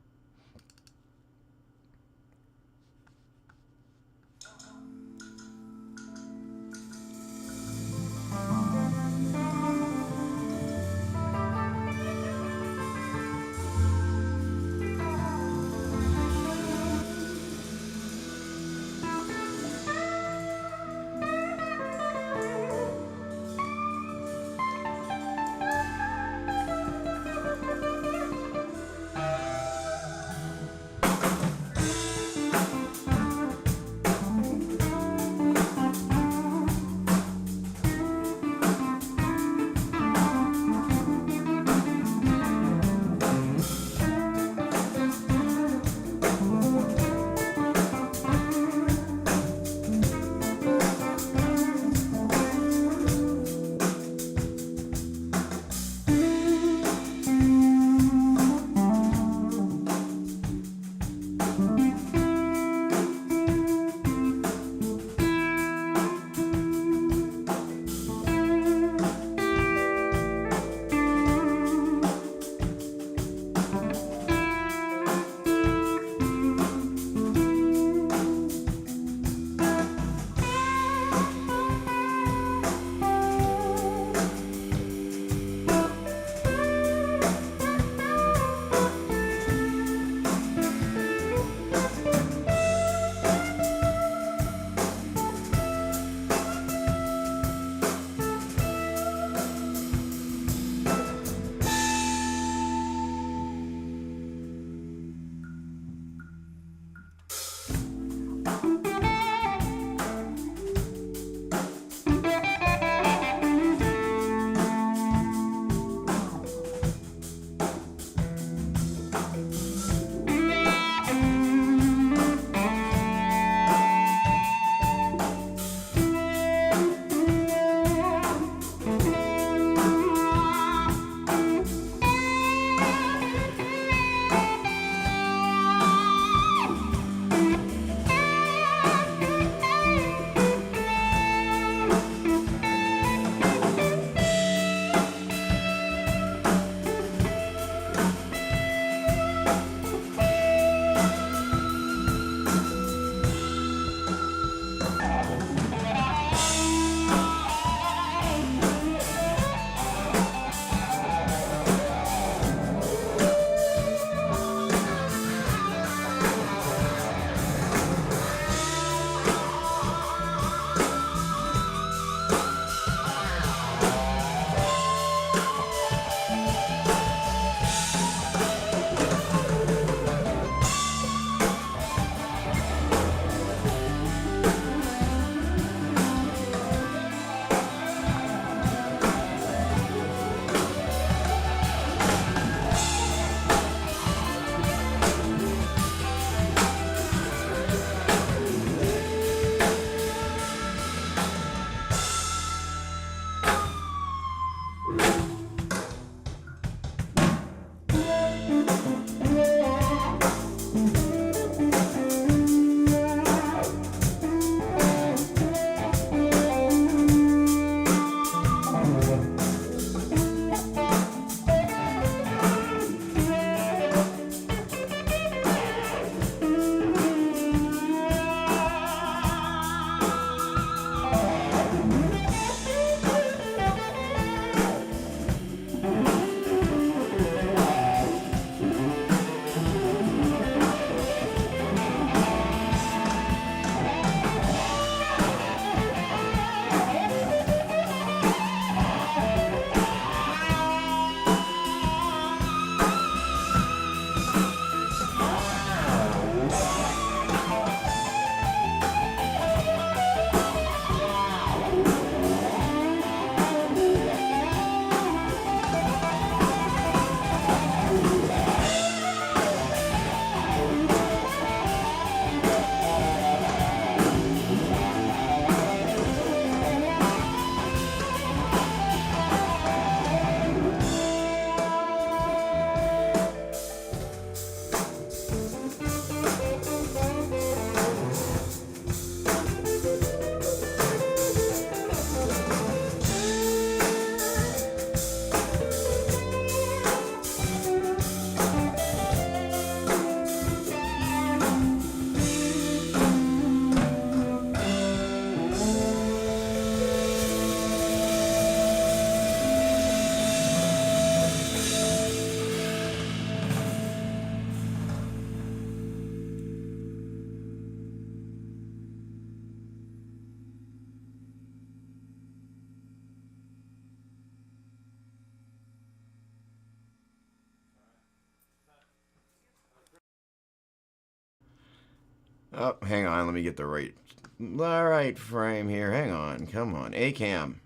Speaker 1: Oh, hang on. Let me get the right frame here. Hang on. Come on. A-cam.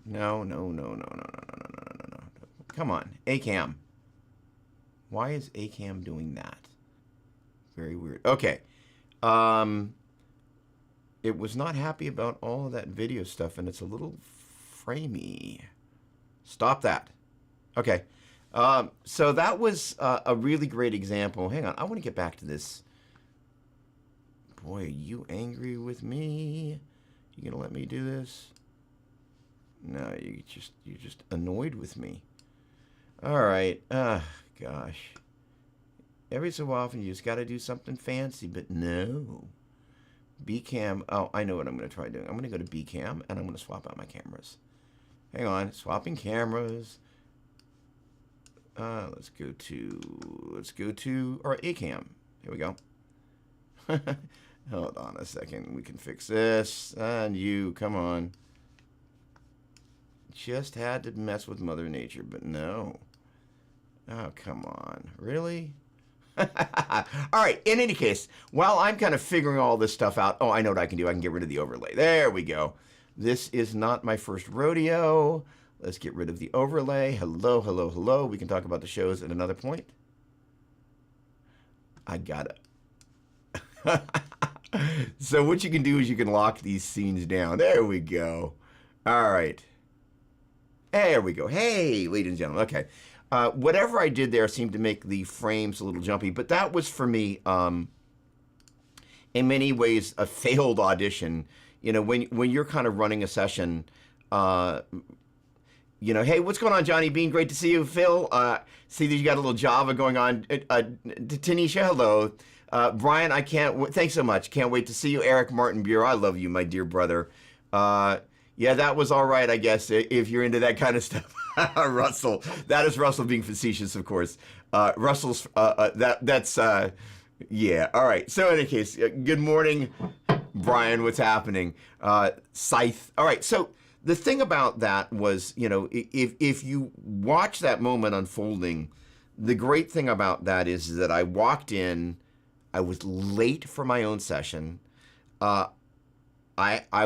Speaker 1: No. Come on. A-cam. Why is A-cam doing that? Very weird. Okay. It was not happy about all of that video stuff, and it's a little framey. Stop that. Okay. So that was a really great example. Hang on. I want to get back to this. Boy, are you angry with me? You gonna let me do this? No, you're just annoyed with me. All right. Gosh. Every so often you just got to do something fancy, but no. B-cam. Oh, I know what I'm going to try doing. I'm going to go to B-cam, and I'm going to swap out my cameras. Hang on. Swapping cameras. Let's go to or A-cam. Here we go. Hold on a second. We can fix this. And you, come on. Just had to mess with Mother Nature, but no. Oh, come on. Really? All right. In any case, while I'm kind of figuring all this stuff out, oh, I know what I can do. I can get rid of the overlay. There we go. This is not my first rodeo. Let's get rid of the overlay. Hello. We can talk about the shows at another point. I got it. So what you can do is you can lock these scenes down. There we go. All right. There we go. Hey, ladies and gentlemen. Okay. Whatever I did there seemed to make the frames a little jumpy, but that was for me, in many ways, a failed audition. You know, when you're kind of running a session, you know, hey, what's going on, Johnny Bean? Great to see you, Phil. See that you got a little Java going on. Tanisha, hello. Brian, thanks so much. Can't wait to see you. Eric Martin Bureau, I love you, my dear brother. Yeah, that was all right, I guess, if you're into that kind of stuff. Russell. That is Russell being facetious, of course. Russell's, yeah. All right. So in any case, good morning, Brian. What's happening? Scythe. All right. So the thing about that was, you know, if you watch that moment unfolding, the great thing about that is that I walked in, I was late for my own session. I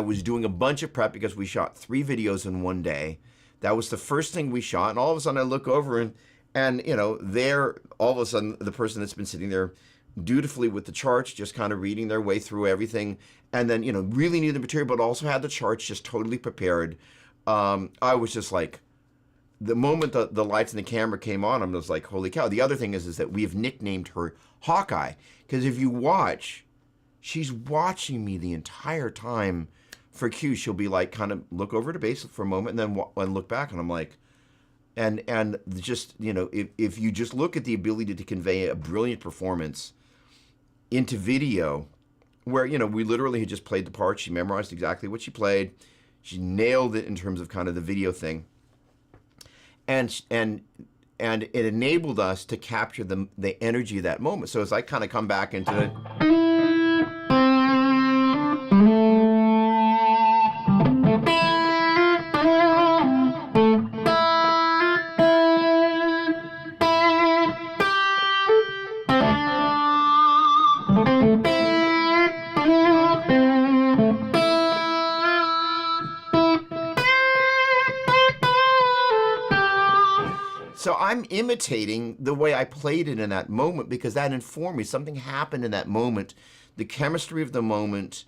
Speaker 1: was doing a bunch of prep because we shot 3 videos in one day. That was the first thing we shot, and all of a sudden I look over and you know, there, all of a sudden, the person that's been sitting there dutifully with the charts, just kind of reading their way through everything, and then, you know, really knew the material, but also had the charts just totally prepared. I was just like, the moment the lights and the camera came on, I'm just like, holy cow. The other thing is that we have nicknamed her Hawkeye, because if you watch, she's watching me the entire time for cues. She'll be like, kind of look over to base for a moment and then look back, and I'm like, and just, you know, if you just look at the ability to convey a brilliant performance into video, where, you know, we literally had just played the part, she memorized exactly what she played, she nailed it in terms of kind of the video thing, and it enabled us to capture the energy of that moment. So as I kind of come back into it. So I'm imitating the way I played it in that moment, because that informed me. Something happened in that moment. The chemistry of the moment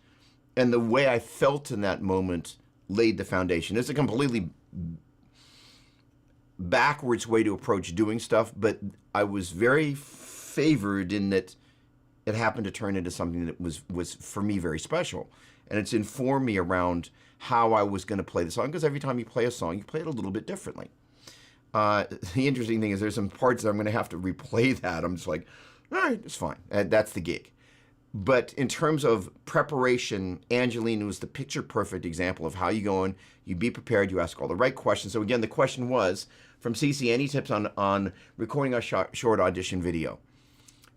Speaker 1: and the way I felt in that moment laid the foundation. It's a completely backwards way to approach doing stuff, but I was very favored in that it happened to turn into something that was for me very special. And it's informed me around how I was going to play the song, because every time you play a song, you play it a little bit differently. The interesting thing is there's some parts that I'm going to have to replay that. I'm just like, all right, it's fine. That's the gig. But in terms of preparation, Angelina was the picture-perfect example of how you go in, you be prepared, you ask all the right questions. So again, the question was, from CC, any tips on recording a short audition video?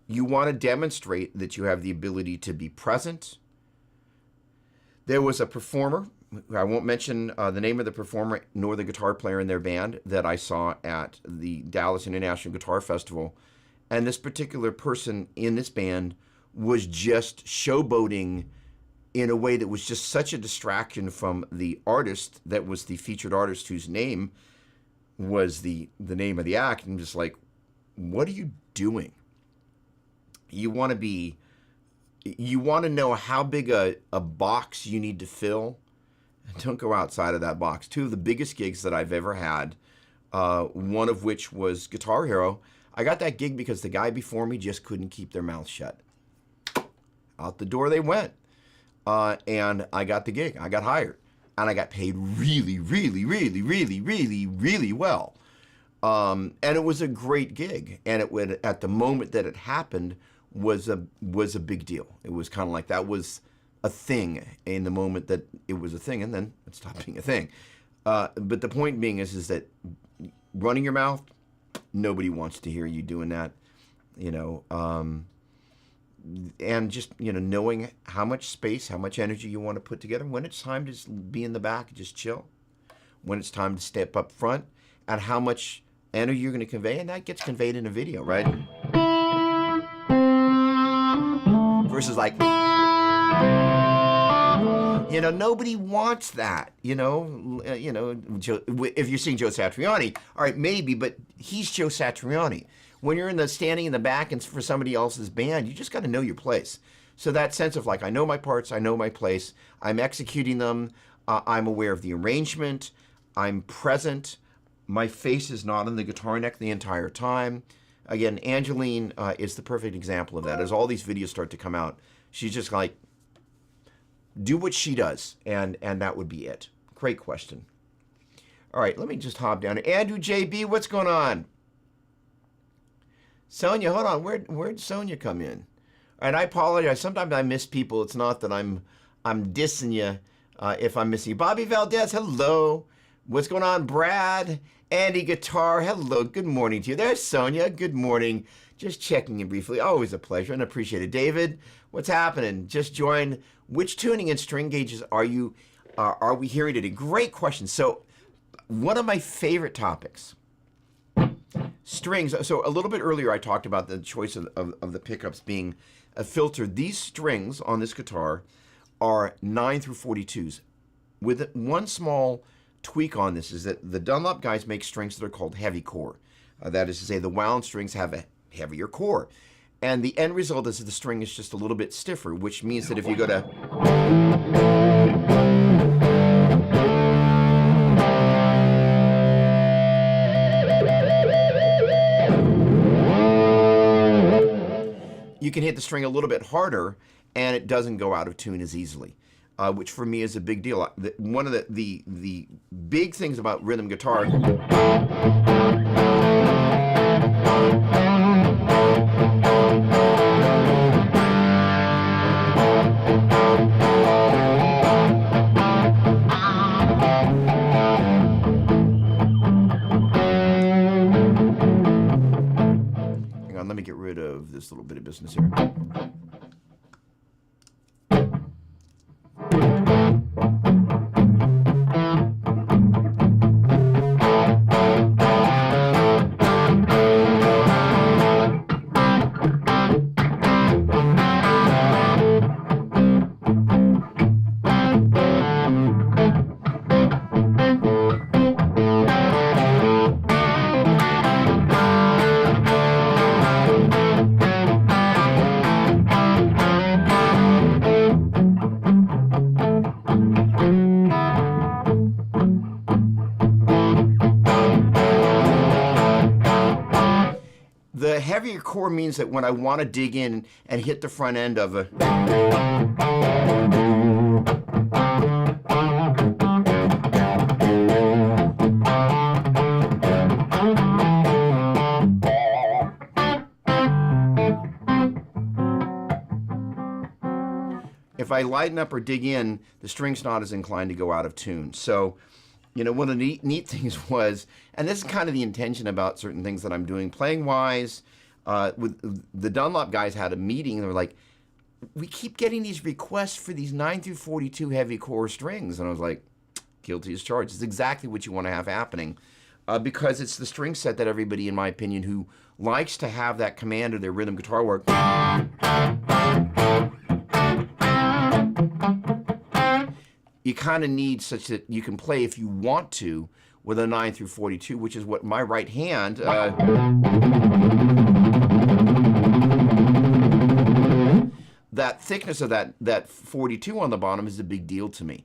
Speaker 1: You want to demonstrate that you have the ability to be present. There was a performer, I won't mention the name of the performer nor the guitar player in their band, that I saw at the Dallas International Guitar Festival. And this particular person in this band was just showboating in a way that was just such a distraction from the artist that was the featured artist whose name was the name of the act. And just like, what are you doing? You want to know how big a box you need to fill. Don't go outside of that box. Two of the biggest gigs that I've ever had, one of which was Guitar Hero. I got that gig because the guy before me just couldn't keep their mouth shut. Out the door they went. And I got the gig. I got hired. And I got paid really, really, really, really, really, really well. And it was a great gig. And it would, at the moment that it happened, was a big deal. It was kind of like that was a thing in the moment that it was a thing, and then it stopped being a thing. But the point being is that running your mouth, nobody wants to hear you doing that, you know. And just, you know, knowing how much space, how much energy you want to put together. When it's time to be in the back, just chill. When it's time to step up front, and how much energy you're going to convey, and that gets conveyed in a video, right? Versus like, you know, nobody wants that, you know, if you're seeing Joe Satriani, all right, maybe, but he's Joe Satriani. When you're standing in the back and for somebody else's band, you just got to know your place. So that sense of like, I know my parts, I know my place, I'm executing them, I'm aware of the arrangement, I'm present, my face is not on the guitar neck the entire time. Again, Angeline is the perfect example of that. As all these videos start to come out, she's just like, do what she does, and that would be it. Great question. All right, let me just hop down. Andrew JB, what's going on? Sonia, hold on. Where'd Sonia come in? And I apologize. Sometimes I miss people. It's not that I'm dissing you if I'm missing you. Bobby Valdez, hello. What's going on, Brad? Andy Guitar, hello. Good morning to you. There's Sonia. Good morning. Just checking in briefly. Always a pleasure and appreciate it. David, what's happening? Just joined. Which tuning and string gauges are we hearing today? Great question. So one of my favorite topics, strings. So a little bit earlier, I talked about the choice of the pickups being a filter. These strings on this guitar are 9 through 42s. With one small tweak on this is that the Dunlop guys make strings that are called heavy core. That is to say, the wound strings have a heavier core. And the end result is that the string is just a little bit stiffer, which means that if you go to... you can hit the string a little bit harder, and it doesn't go out of tune as easily, which for me is a big deal. One of the big things about rhythm guitar... Let me get rid of this little bit of business here. The heavier core means that when I want to dig in and hit the front end of a... if I lighten up or dig in, the string's not as inclined to go out of tune. So, you know, one of the neat things was, and this is kind of the intention about certain things that I'm doing playing-wise, with the Dunlop guys had a meeting, and they were like, we keep getting these requests for these 9 through 42 heavy core strings. And I was like, guilty as charged. It's exactly what you want to have happening, because it's the string set that everybody, in my opinion, who likes to have that command of their rhythm guitar work, You kind of need such that you can play if you want to with a 9 through 42, which is what my right hand. That thickness of that 42 on the bottom is a big deal to me.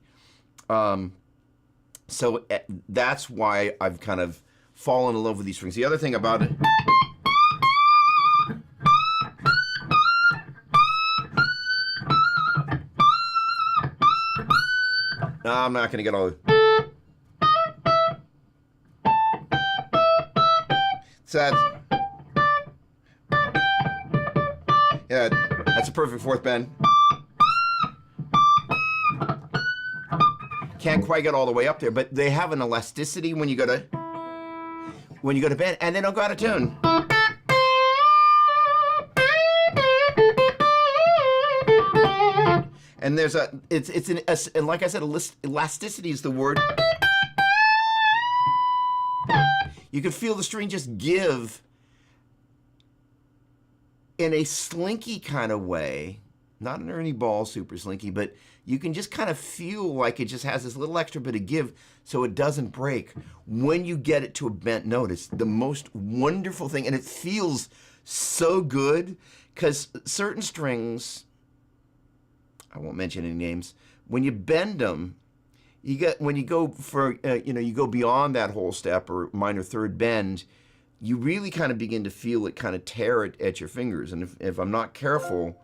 Speaker 1: So that's why I've kind of fallen in love with these strings. The other thing about it. No, I'm not going to get all. So yeah, that's a perfect fourth bend. Can't quite get all the way up there, but they have an elasticity when you go to bend, and they don't go out of tune. And there's and like I said, elasticity is the word. You can feel the string just give in a slinky kind of way, not an Ernie Ball super slinky, but you can just kind of feel like it just has this little extra bit of give so it doesn't break. When you get it to a bent note, it's the most wonderful thing, and it feels so good because certain strings, I won't mention any names, when you bend them, when you go for, you go beyond that whole step or minor third bend, you really kind of begin to feel it kind of tear at your fingers. And if I'm not careful,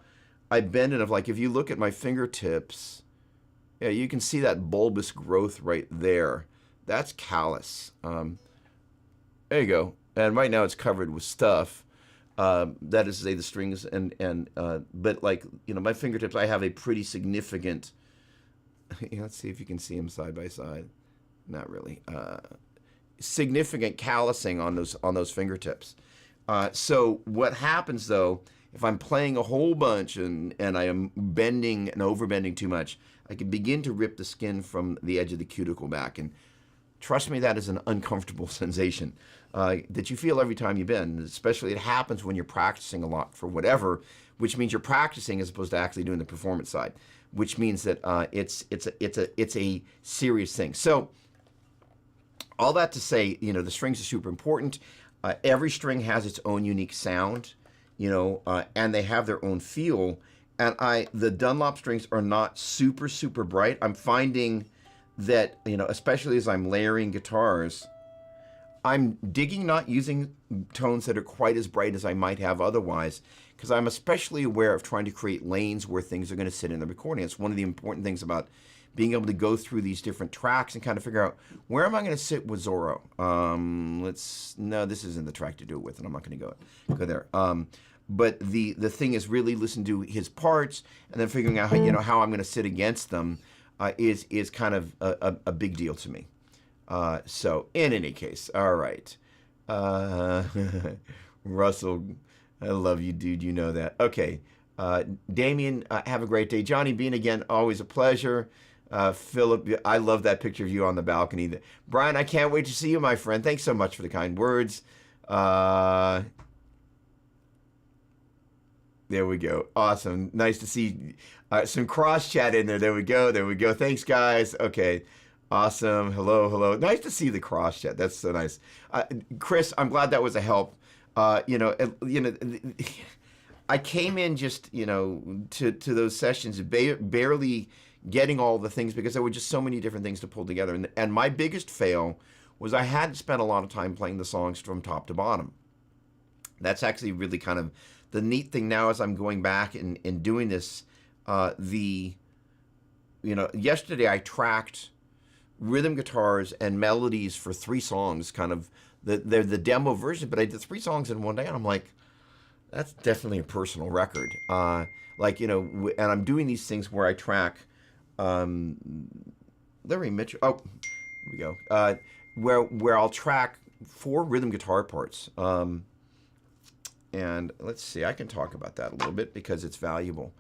Speaker 1: I bend it. Like if you look at my fingertips, yeah, you can see that bulbous growth right there. That's callus. There you go. And right now it's covered with stuff. That is to say the strings but like, my fingertips, I have a pretty significant, let's see if you can see them side by side. Not really. Significant callousing on those fingertips. So what happens though, if I'm playing a whole bunch and I am bending and overbending too much, I can begin to rip the skin from the edge of the cuticle back. And trust me, that is an uncomfortable sensation that you feel every time you bend. Especially it happens when you're practicing a lot for whatever, which means you're practicing as opposed to actually doing the performance side, which means that it's a serious thing. So all that to say, the strings are super important. Every string has its own unique sound, and they have their own feel. And the Dunlop strings are not super, super bright. I'm finding that, especially as I'm layering guitars, I'm digging not using tones that are quite as bright as I might have otherwise, because I'm especially aware of trying to create lanes where things are going to sit in the recording. It's one of the important things about being able to go through these different tracks and kind of figure out, where am I going to sit with Zorro? No, this isn't the track to do it with, and I'm not going to go there. But the thing is really listen to his parts and then figuring out how I'm going to sit against them is kind of a big deal to me. So in any case, all right. Russell, I love you, dude. You know that. Okay. Damien, have a great day. Johnny Bean, again, always a pleasure. Philip, I love that picture of you on the balcony. Brian, I can't wait to see you, my friend. Thanks so much for the kind words. There we go. Awesome. Nice to see some cross chat in there. There we go. There we go. Thanks, guys. Okay. Awesome. Hello, hello. Nice to see the cross chat. That's so nice. Chris, I'm glad that was a help. I came in just, to those sessions barely getting all the things because there were just so many different things to pull together. And my biggest fail was I hadn't spent a lot of time playing the songs from top to bottom. That's actually really kind of the neat thing now as I'm going back and doing this. Yesterday I tracked rhythm guitars and melodies for 3 songs, kind of they're the demo version, but I did 3 songs in one day, and I'm like, that's definitely a personal record. And I'm doing these things where I track Larry Mitchell. Oh, here we go. Where I'll track 4 rhythm guitar parts. And let's see, I can talk about that a little bit because it's valuable.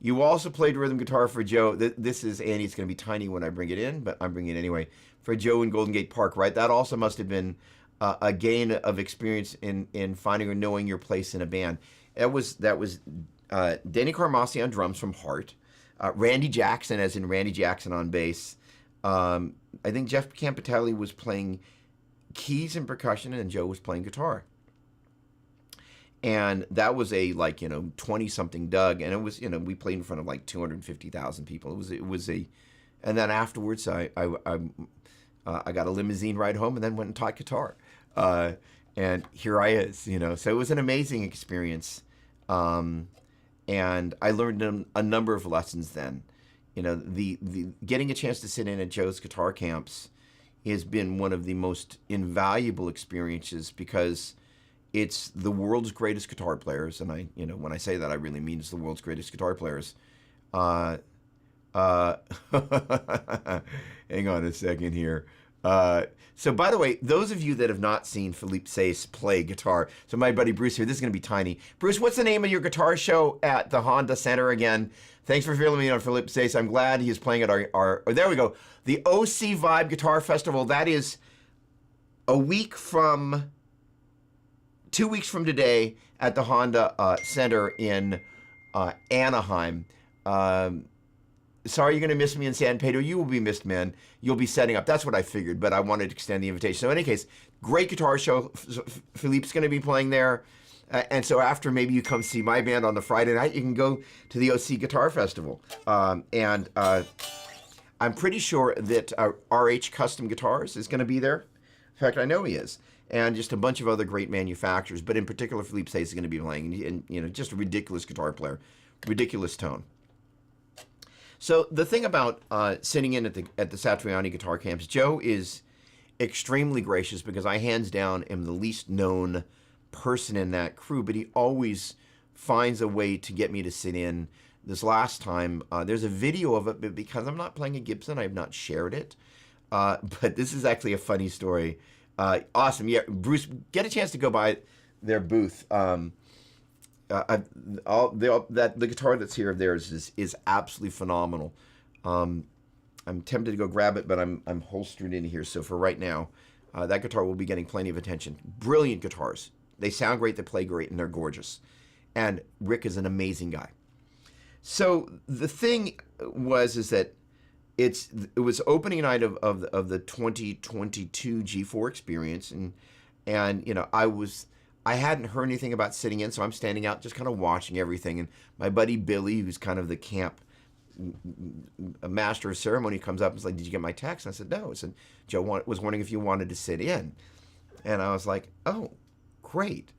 Speaker 1: You also played rhythm guitar for Joe. This is Andy. It's going to be tiny when I bring it in, but I'm bringing it anyway. For Joe in Golden Gate Park, right? That also must have been a gain of experience in finding or knowing your place in a band. That was Danny Carmassi on drums from Heart, Randy Jackson, as in Randy Jackson on bass. I think Jeff Campitelli was playing keys and percussion, and Joe was playing guitar. And that was a 20-something Doug, and it was we played in front of like 250,000 people. It was a, and then afterwards I got a limousine ride home, and then went and taught guitar, and here I is, So it was an amazing experience, and I learned a number of lessons then. The getting a chance to sit in at Joe's guitar camps has been one of the most invaluable experiences, because it's the world's greatest guitar players, and when I say that, I really mean it's the world's greatest guitar players. Hang on a second here. So, by the way, those of you that have not seen Philippe Sace play guitar, so my buddy Bruce here, this is going to be tiny. Bruce, what's the name of your guitar show at the Honda Center again? Thanks for filling me on Philippe Sace. I'm glad he's playing at there we go, the OC Vibe Guitar Festival. That is a week from 2 weeks from today at the Honda Center in Anaheim. Sorry you're going to miss me in San Pedro. You will be missed, man. You'll be setting up. That's what I figured, but I wanted to extend the invitation. So in any case, great guitar show. Philippe's going to be playing there. And so after maybe you come see my band on the Friday night, you can go to the OC Guitar Festival. And I'm pretty sure that RH Custom Guitars is going to be there. In fact, I know he is. And just a bunch of other great manufacturers, but in particular, Philippe Sace is going to be playing, and just a ridiculous guitar player, ridiculous tone. So the thing about sitting in at the Satriani guitar camps, Joe is extremely gracious, because I hands down am the least known person in that crew, but he always finds a way to get me to sit in. This last time, there's a video of it, but because I'm not playing a Gibson, I have not shared it. But this is actually a funny story. Awesome. Yeah, Bruce, get a chance to go by their booth. The guitar that's here of theirs is absolutely phenomenal. I'm tempted to go grab it, but I'm holstered in here. So for right now, that guitar will be getting plenty of attention. Brilliant guitars. They sound great, they play great, and they're gorgeous. And Rick is an amazing guy. So the thing is that it was opening night of the 2022 G4 experience, and I hadn't heard anything about sitting in, so I'm standing out just kind of watching everything. And my buddy Billy, who's kind of the camp master of ceremony, comes up and is like, "Did you get my text?" And I said, "No." I said, "Joe was wondering if you wanted to sit in." And I was like, "Oh, great."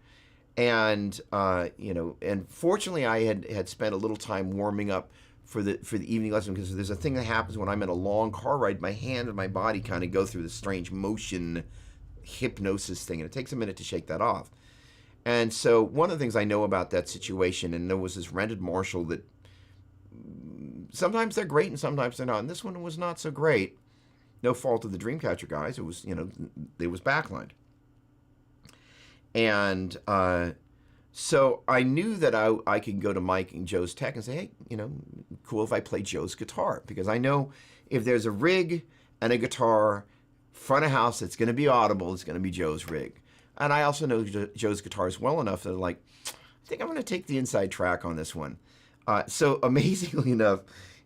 Speaker 1: And and fortunately I had spent a little time warming up for the evening lesson, because there's a thing that happens when I'm in a long car ride. My hand and my body kind of go through this strange motion hypnosis thing, and it takes a minute to shake that off. And so one of the things I know about that situation, and there was this rented Marshall that sometimes they're great and sometimes they're not. And this one was not so great. No fault of the Dreamcatcher guys. It was, it was backlined. And so I knew that I could go to Mike and Joe's tech and say, hey, cool if I play Joe's guitar. Because I know if there's a rig and a guitar front of house that's going to be audible, it's going to be Joe's rig. And I also know Joe's guitars well enough that I think I'm going to take the inside track on this one. So amazingly enough,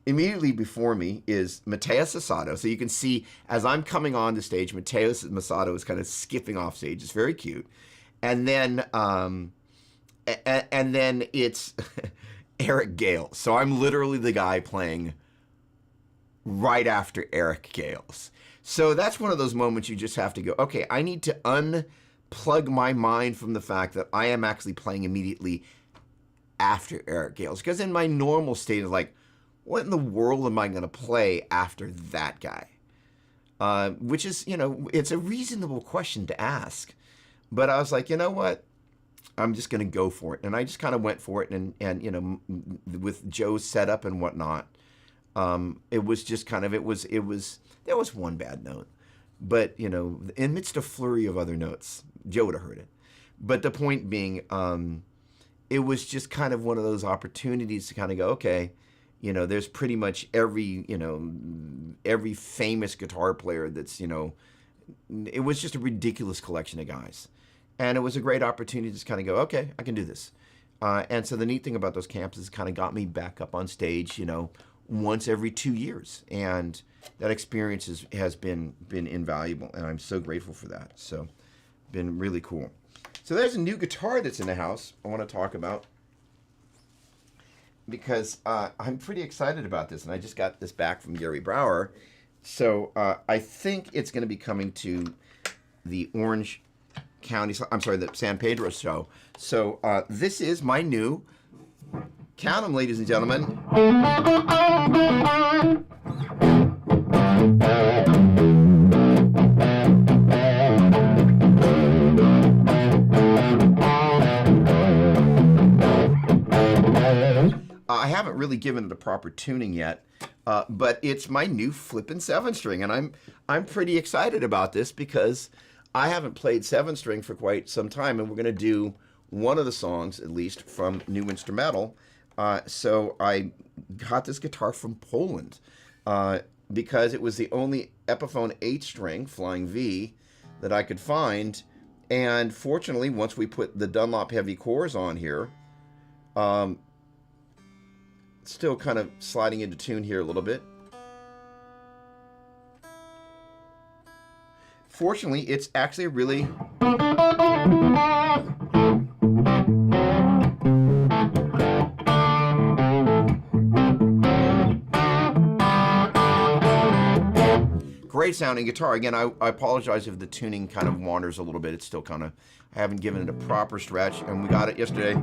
Speaker 1: immediately before me is Mateus Asado. So you can see as I'm coming on the stage, Mateus Asado is kind of skipping off stage. It's very cute. And then it's Eric Gales. So I'm literally the guy playing right after Eric Gales. So that's one of those moments you just have to go, okay, I need to unplug my mind from the fact that I am actually playing immediately after Eric Gales. Because in my normal state of what in the world am I going to play after that guy? Which is, it's a reasonable question to ask. But I was like, you know what? I'm just going to go for it. And I just kind of went for it. And with Joe's setup and whatnot, it was just kind of, there was one bad note. But, in amidst a flurry of other notes, Joe would have heard it. But the point being, it was just kind of one of those opportunities to kind of go, okay, there's pretty much every famous guitar player that's, it was just a ridiculous collection of guys. And it was a great opportunity to just kind of go, okay, I can do this. And so the neat thing about those camps is kind of got me back up on stage, you know, once every 2 years. And that experience has been invaluable. And I'm so grateful for that. So been really cool. So there's a new guitar that's in the house I want to talk about, because I'm pretty excited about this. And I just got this back from Gary Brower. So I think it's going to be coming to the Orange County, I'm sorry, the San Pedro show. So this is my new, count 'em, ladies and gentlemen. I haven't really given it a proper tuning yet, but it's my new flippin' 7-string, and I'm pretty excited about this because I haven't played 7-string for quite some time, and we're going to do one of the songs, at least, from New Instrumental. So I got this guitar from Poland because it was the only Epiphone 8-string, Flying V, that I could find. And fortunately, once we put the Dunlop heavy cores on here, still kind of sliding into tune here a little bit. Fortunately, it's actually really great sounding guitar. Again, I apologize if the tuning kind of wanders a little bit. It's still kind of, I haven't given it a proper stretch, and we got it yesterday.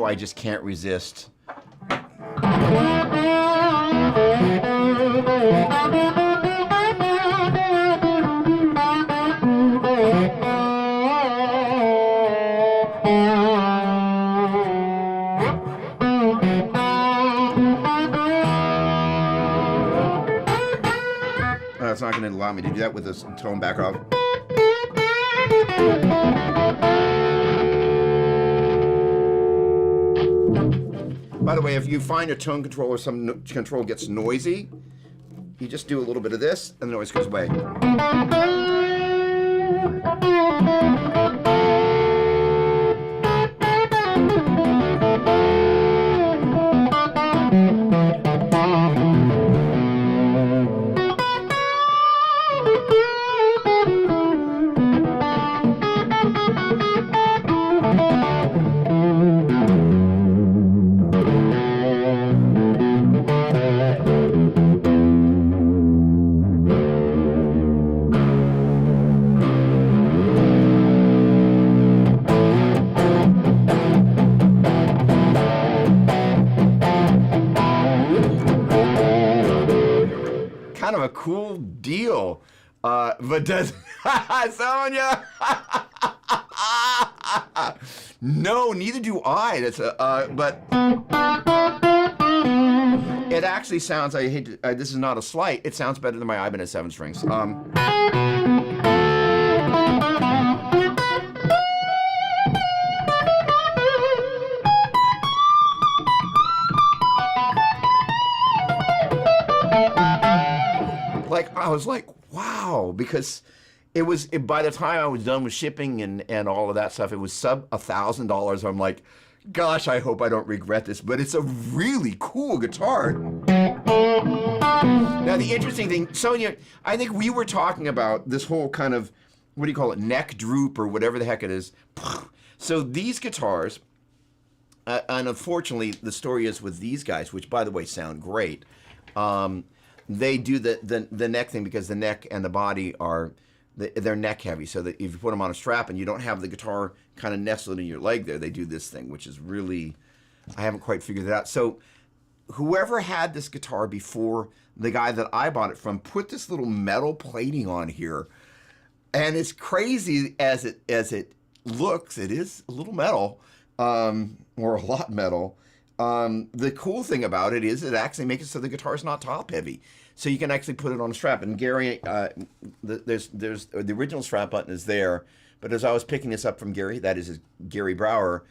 Speaker 1: I just can't resist. It's not going to allow me to do that with this tone back off. By the way, if you find a tone control or some control gets noisy, you just do a little bit of this and the noise goes away. Kind of a cool deal, but does Sonia? No, neither do I. That's but it actually sounds. I hate to, this is not a slight. It sounds better than my Ibanez 7 strings. Like, I was like, wow, because it was, by the time I was done with shipping and all of that stuff, it was sub $1,000. I'm like, gosh, I hope I don't regret this, but it's a really cool guitar. Now, the interesting thing, Sonia, I think we were talking about this whole kind of, what do you call it, neck droop or whatever the heck it is. So these guitars, and unfortunately, the story is with these guys, which, by the way, sound great, they do the neck thing because the neck and the body are they're neck heavy. So that if you put them on a strap and you don't have the guitar kind of nestled in your leg there, they do this thing, which is really, I haven't quite figured it out. So whoever had this guitar before the guy that I bought it from put this little metal plating on here, and as crazy as it looks, it is a little metal, or a lot metal. The cool thing about it is it actually makes it so the guitar is not top heavy, so you can actually put it on a strap. And Gary, there's the original strap button is there, but as I was picking this up from Gary, that is Gary Brower,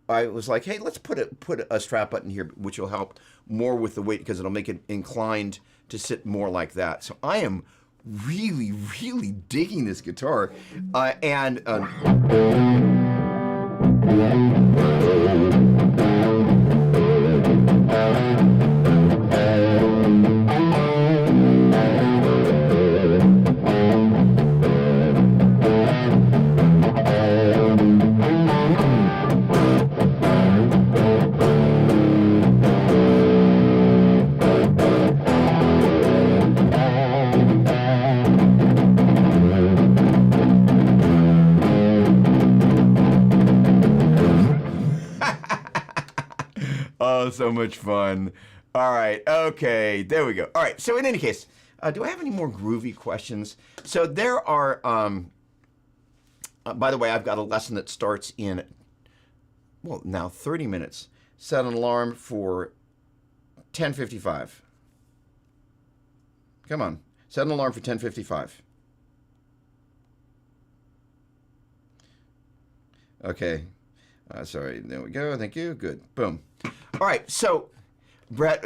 Speaker 1: I was like, hey, let's put a strap button here, which will help more with the weight because it'll make it inclined to sit more like that. So I am really, really digging this guitar, and. Oh, so much fun. All right. Okay. There we go. All right. So in any case, do I have any more groovy questions? So there are, by the way, I've got a lesson that starts in, well, now 30 minutes. Set an alarm for 10:55. Come on. Set an alarm for 10:55. Okay. Sorry. There we go. Thank you. Good. Boom. All right, so, Brett,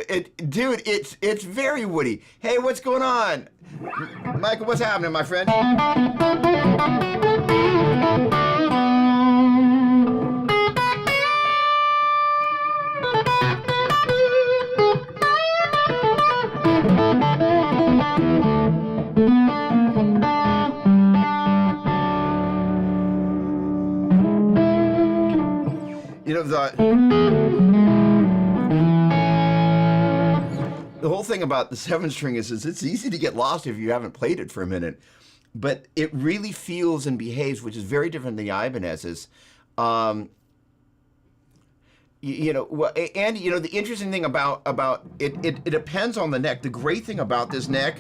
Speaker 1: dude, it's very woody. Hey, what's going on? Michael, what's happening, my friend? You know, the whole thing about the 7-string is it's easy to get lost if you haven't played it for a minute, but it really feels and behaves, which is very different than the Ibanez's. You know, and you know the interesting thing about it, it depends on the neck. The great thing about this neck.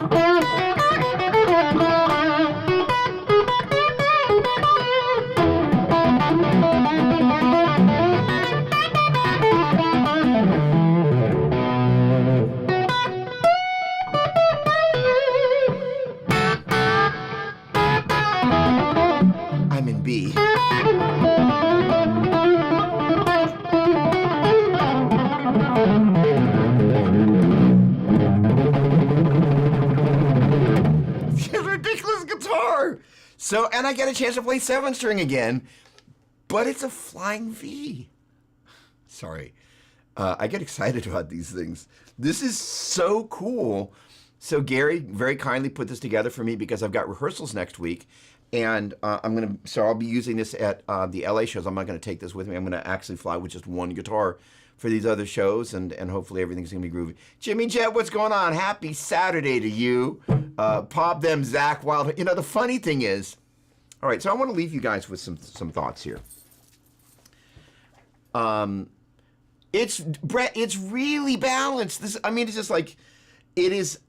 Speaker 1: I'm in B. Ridiculous guitar. So, and I get a chance to play 7-string again, but it's a flying V. Sorry. I get excited about these things. This is so cool. So Gary very kindly put this together for me because I've got rehearsals next week. And so I'll be using this at the LA shows. I'm not going to take this with me. I'm going to actually fly with just one guitar for these other shows, and hopefully everything's going to be groovy. Jimmy Jet, what's going on? Happy Saturday to you. Pop them, Zach Wild. You know, the funny thing is, all right, so I want to leave you guys with some thoughts here. Brett, it's really balanced. It's just like, it is.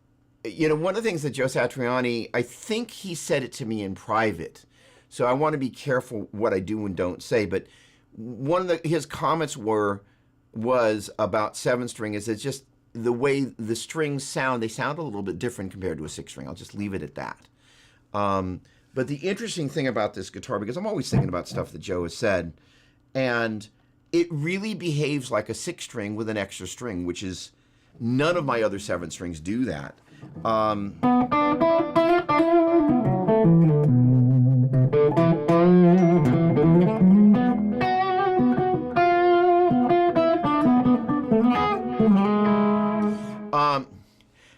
Speaker 1: You know, one of the things that Joe Satriani, I think he said it to me in private, so I want to be careful what I do and don't say, but one of his comments was about 7-string is it's just the way the strings sound, they sound a little bit different compared to a 6-string. I'll just leave it at that. But the interesting thing about this guitar, because I'm always thinking about stuff that Joe has said, and it really behaves like a 6-string with an extra string, which is, none of my other 7-strings do that.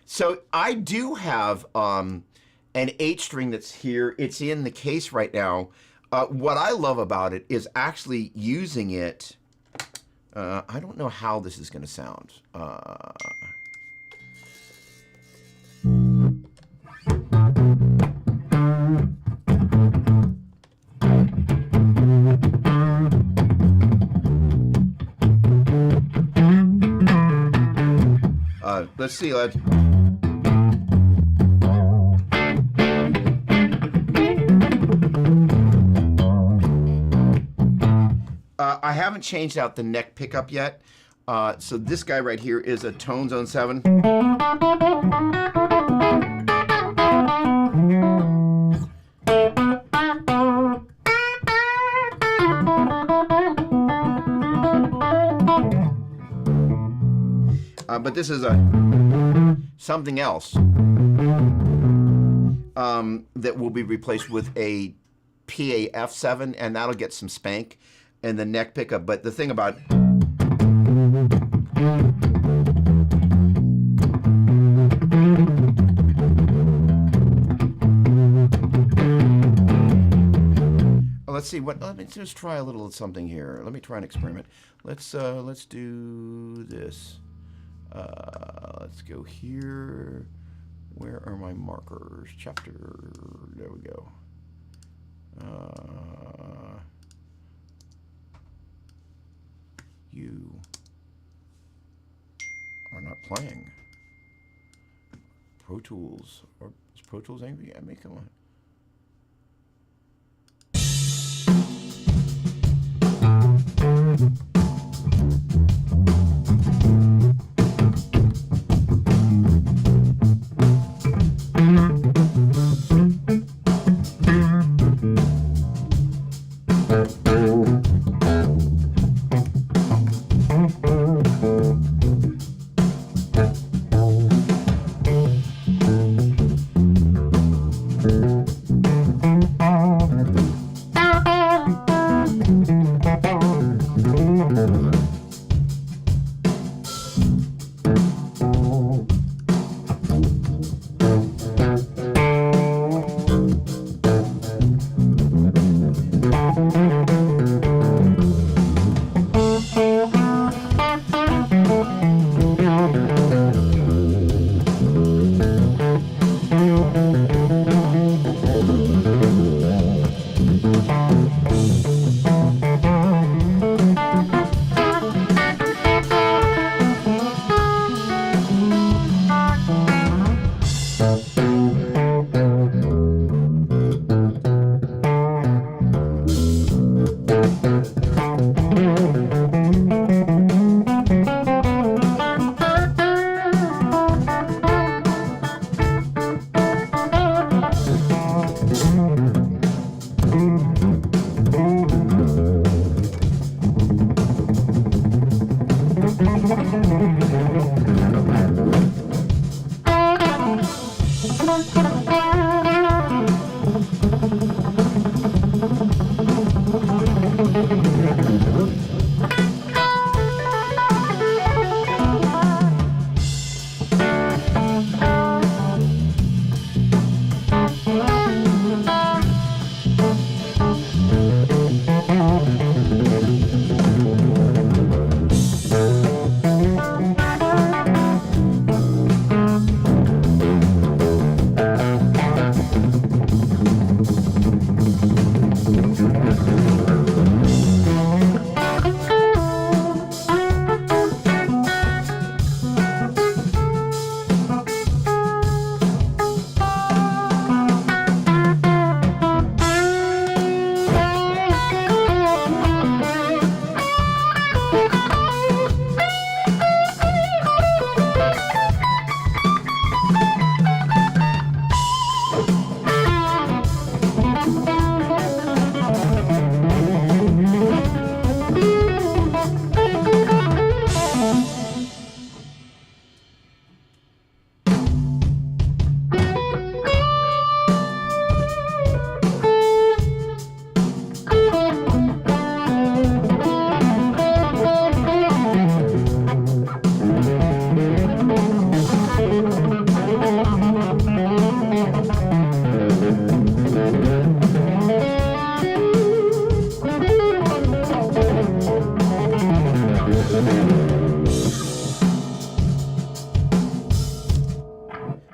Speaker 1: So I do have an 8-string that's here. It's in the case right now. What I love about it is actually using it. I don't know how this is going to sound. Let's see. Let's. I haven't changed out the neck pickup yet. So this guy right here is a Tone Zone 7. But this is something else that will be replaced with a PAF7, and that'll get some spank and the neck pickup. But the thing about let's see what. Let me just try a little something here. Let me try an experiment. Let's do this. Let's go here. Where are my markers? Chapter. There we go. You are not playing. Pro Tools. Or is Pro Tools angry at me? Come on.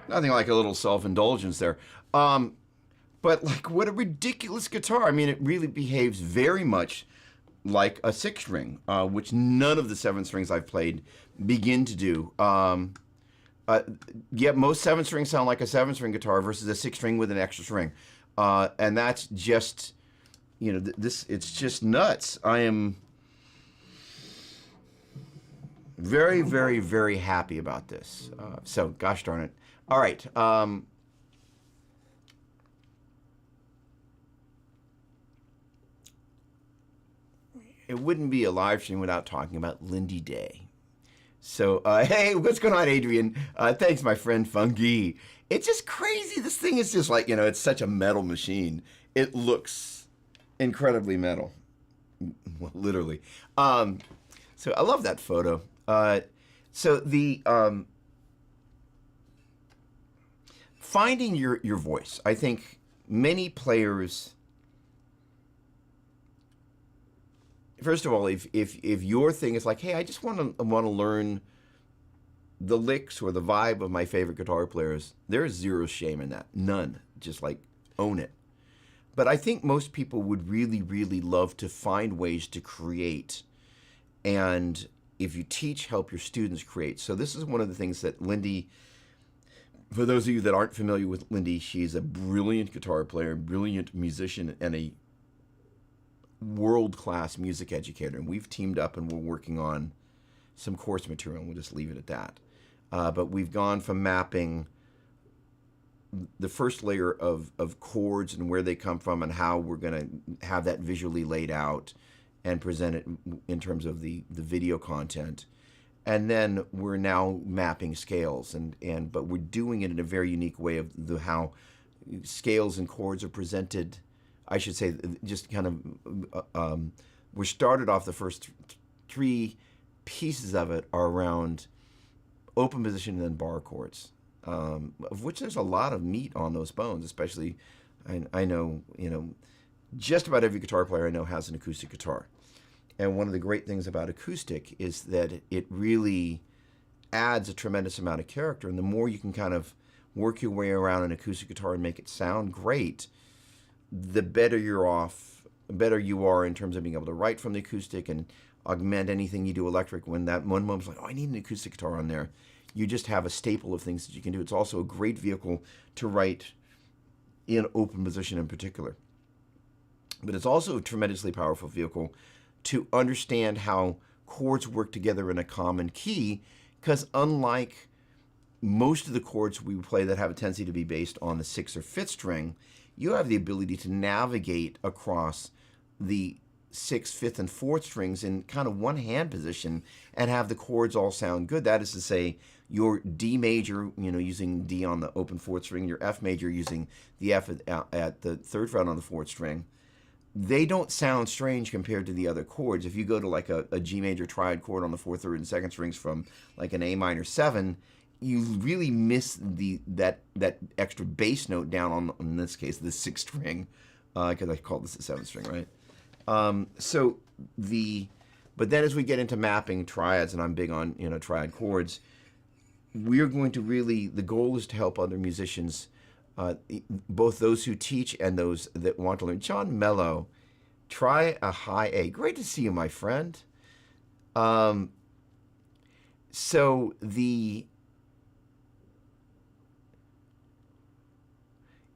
Speaker 1: Nothing like a little self-indulgence there. But like, what a ridiculous guitar. I mean, it really behaves very much like a 6-string, which none of the 7 strings I've played begin to do. Uh, yeah, most 7 strings sound like a 7 string guitar versus a 6 string with an extra string, and that's just, this. It's just nuts. I am very, very, very happy about this. So, gosh darn it. All right. It wouldn't be a live stream without talking about Lindy Day. So, hey, what's going on, Adrian? Thanks, my friend Fungi. It's just crazy. This thing is just like, it's such a metal machine. It looks incredibly metal. Well, literally. So I love that photo. So the finding your voice. I think many players. First of all, if your thing is like, hey, I just want to learn the licks or the vibe of my favorite guitar players, there's zero shame in that. None. Just like own it. But I think most people would really, really love to find ways to create. And if you teach, help your students create. So this is one of the things that Lindy, for those of you that aren't familiar with Lindy, she's a brilliant guitar player, brilliant musician, and a world-class music educator. And we've teamed up and we're working on some course material, and we'll just leave it at that. But we've gone from mapping the first layer of chords and where they come from and how we're going to have that visually laid out and present it in terms of the video content. And then we're now mapping scales, but we're doing it in a very unique way of how scales and chords are presented. I should say, just kind of, we started off the first 3 pieces of it are around open position and then bar chords, of which there's a lot of meat on those bones, especially, I know, just about every guitar player I know has an acoustic guitar. And one of the great things about acoustic is that it really adds a tremendous amount of character. And the more you can kind of work your way around an acoustic guitar and make it sound great, the better you are in terms of being able to write from the acoustic and augment anything you do electric. When that one moment's like, oh, I need an acoustic guitar on there, you just have a staple of things that you can do. It's also a great vehicle to write in open position in particular. But it's also a tremendously powerful vehicle to understand how chords work together in a common key, because unlike most of the chords we play that have a tendency to be based on the 6th or 5th string, you have the ability to navigate across the 6th, 5th, and 4th strings in kind of one hand position and have the chords all sound good. That is to say, your D major, using D on the open 4th string, your F major using the F at the 3rd fret on the 4th string, they don't sound strange compared to the other chords. If you go to like a G major triad chord on the 4th, 3rd, and 2nd strings from like an A minor 7, you really miss that extra bass note down on, in this case, the 6th string, because I call this the 7th string, right? But then as we get into mapping triads, and I'm big on triad chords, we're going to really, the goal is to help other musicians, both those who teach and those that want to learn. John Mello, try a high A. Great to see you, my friend.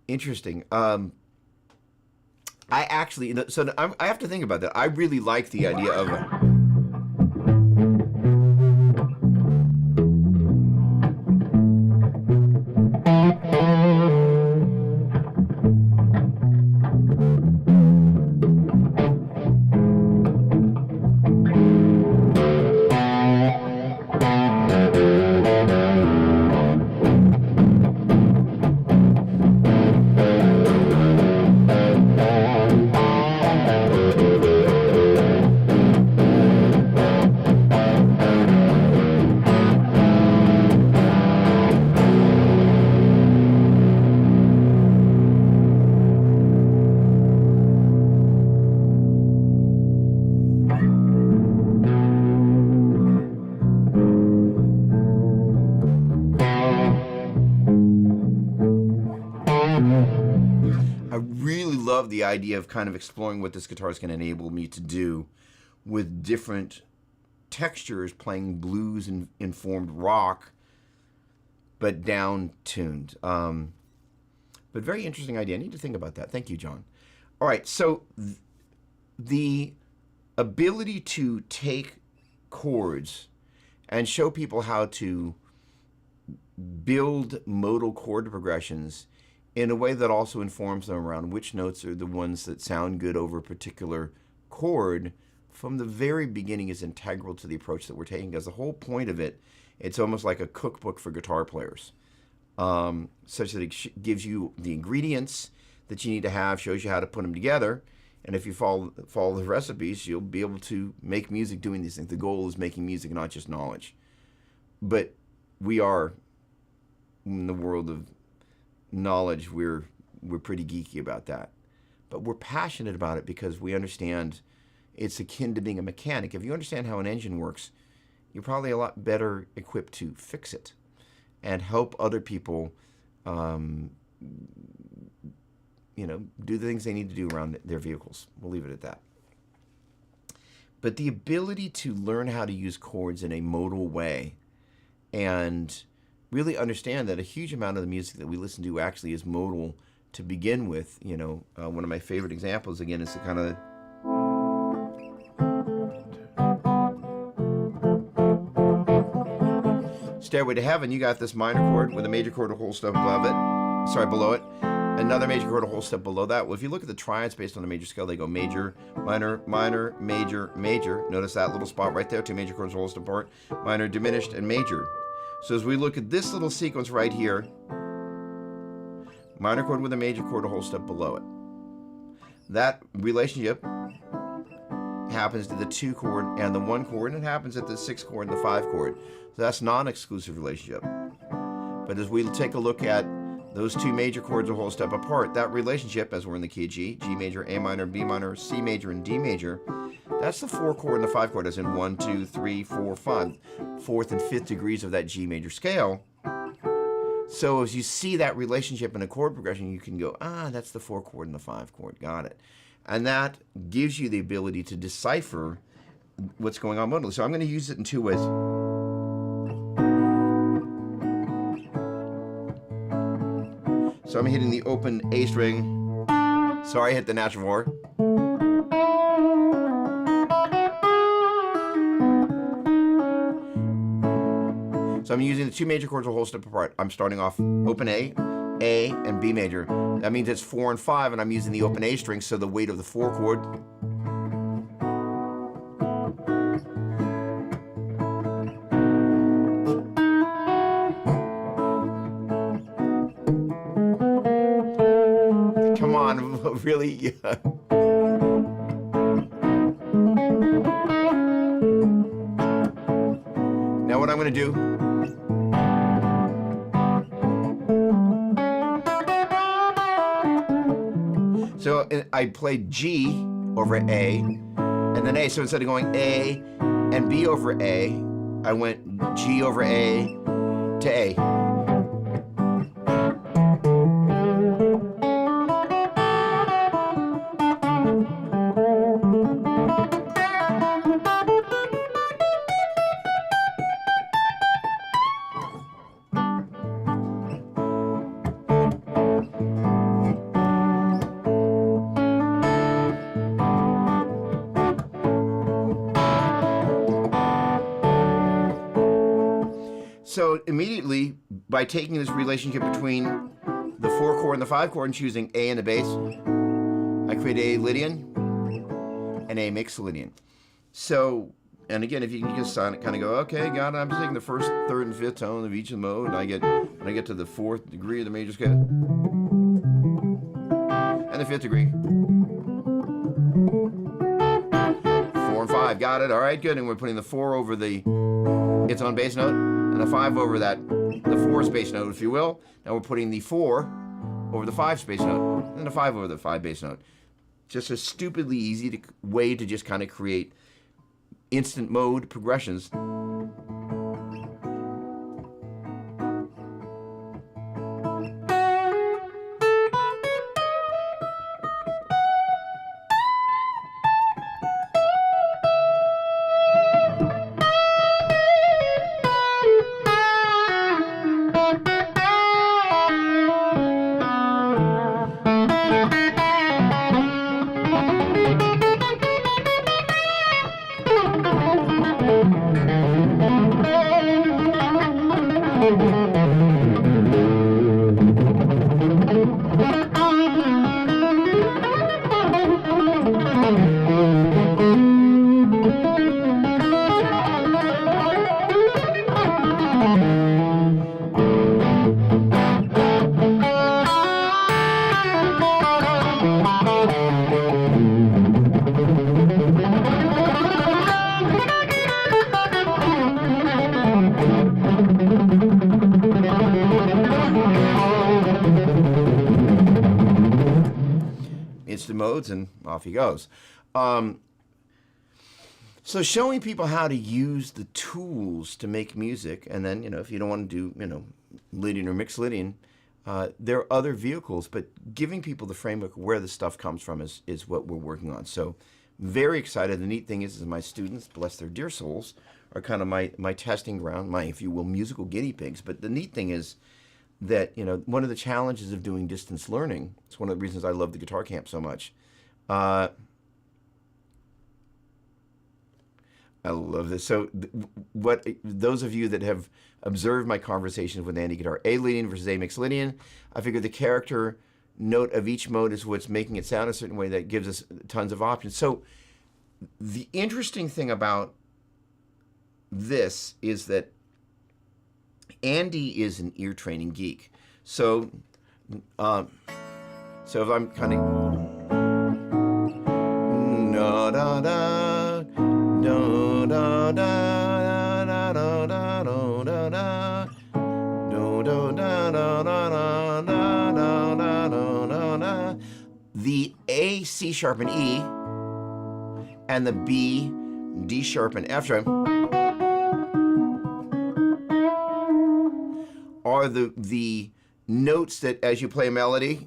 Speaker 1: Interesting. I actually, I have to think about that. I really like the idea of the idea of kind of exploring what this guitar is going to enable me to do with different textures, playing blues and informed rock but down-tuned. But very interesting idea. I need to think about that. Thank you, John. All right, so the ability to take chords and show people how to build modal chord progressions in a way that also informs them around which notes are the ones that sound good over a particular chord from the very beginning is integral to the approach that we're taking. Because the whole point of it, it's almost like a cookbook for guitar players, such that it gives you the ingredients that you need to have, shows you how to put them together, and if you follow the recipes, you'll be able to make music doing these things. The goal is making music, not just knowledge. But we are, in the world of knowledge, we're pretty geeky about that. But we're passionate about it because we understand it's akin to being a mechanic. If you understand how an engine works, you're probably a lot better equipped to fix it and help other people do the things they need to do around their vehicles. We'll leave it at that. But the ability to learn how to use chords in a modal way and really understand that a huge amount of the music that we listen to actually is modal to begin with. One of my favorite examples, again, is the kind of Stairway to Heaven. You got this minor chord with a major chord a whole step below it. Another major chord a whole step below that. Well, if you look at the triads based on the major scale, they go major, minor, minor, major, major. Notice that little spot right there, two major chords a whole step apart, minor, diminished, and major. So as we look at this little sequence right here, minor chord with a major chord a whole step below it. That relationship happens to the 2 chord and the 1 chord, and it happens at the 6 chord and the 5 chord. So that's non-exclusive relationship. But as we take a look at those 2 major chords a whole step apart, that relationship, as we're in the key of G, G major, A minor, B minor, C major, and D major, that's the 4 chord and the 5 chord, as in 1, 2, 3, 4, 5, 4th and 5th degrees of that G major scale. So as you see that relationship in a chord progression, you can go, that's the 4 chord and the 5 chord, got it. And that gives you the ability to decipher what's going on modally. So I'm going to use it in 2 ways. So I'm hitting the open A string. Sorry, I hit the natural 4. So I'm using the 2 major chords a whole step apart. I'm starting off open A, and B major. That means it's 4 and 5, and I'm using the open A string, so the weight of the 4 chord. Come on, really? Now what I'm going to do, so I played G over A and then A. So instead of going A and B over A, I went G over A to A. So immediately, by taking this relationship between the 4 chord and the 5 chord and choosing A in the bass, I create A Lydian and A Mixolydian. So, and again, if you can just kind of go, okay, got it. I'm taking the 1st, 3rd, and 5th tone of each mode, and I get to the 4th degree of the major scale and the 5th degree. 4 and 5, got it. All right, good. And we're putting the 4 over its own bass note, and the 5 over the 4 space note, if you will. Now we're putting the 4 over the 5 space note, and the 5 over the 5 bass note. Just a stupidly easy way to just kind of create instant mode progressions. the modes, and off he goes. So showing people how to use the tools to make music, and then, if you don't want to do, Lydian or mixed Lydian, there are other vehicles, but giving people the framework where the stuff comes from is what we're working on. So very excited. The neat thing is my students, bless their dear souls, are kind of my testing ground, my, if you will, musical guinea pigs. But the neat thing is that, one of the challenges of doing distance learning, it's one of the reasons I love the guitar camp so much. I love this. So what those of you that have observed my conversations with Andy Guitar, A Lydian versus A mixed Lydian, I figure the character note of each mode is what's making it sound a certain way that gives us tons of options. So the interesting thing about this is that Andy is an ear training geek. So if I'm kind of da da da da da da da da da da da the A, C sharp, and E, and the B, D sharp, and F sharp are the notes that, as you play a melody,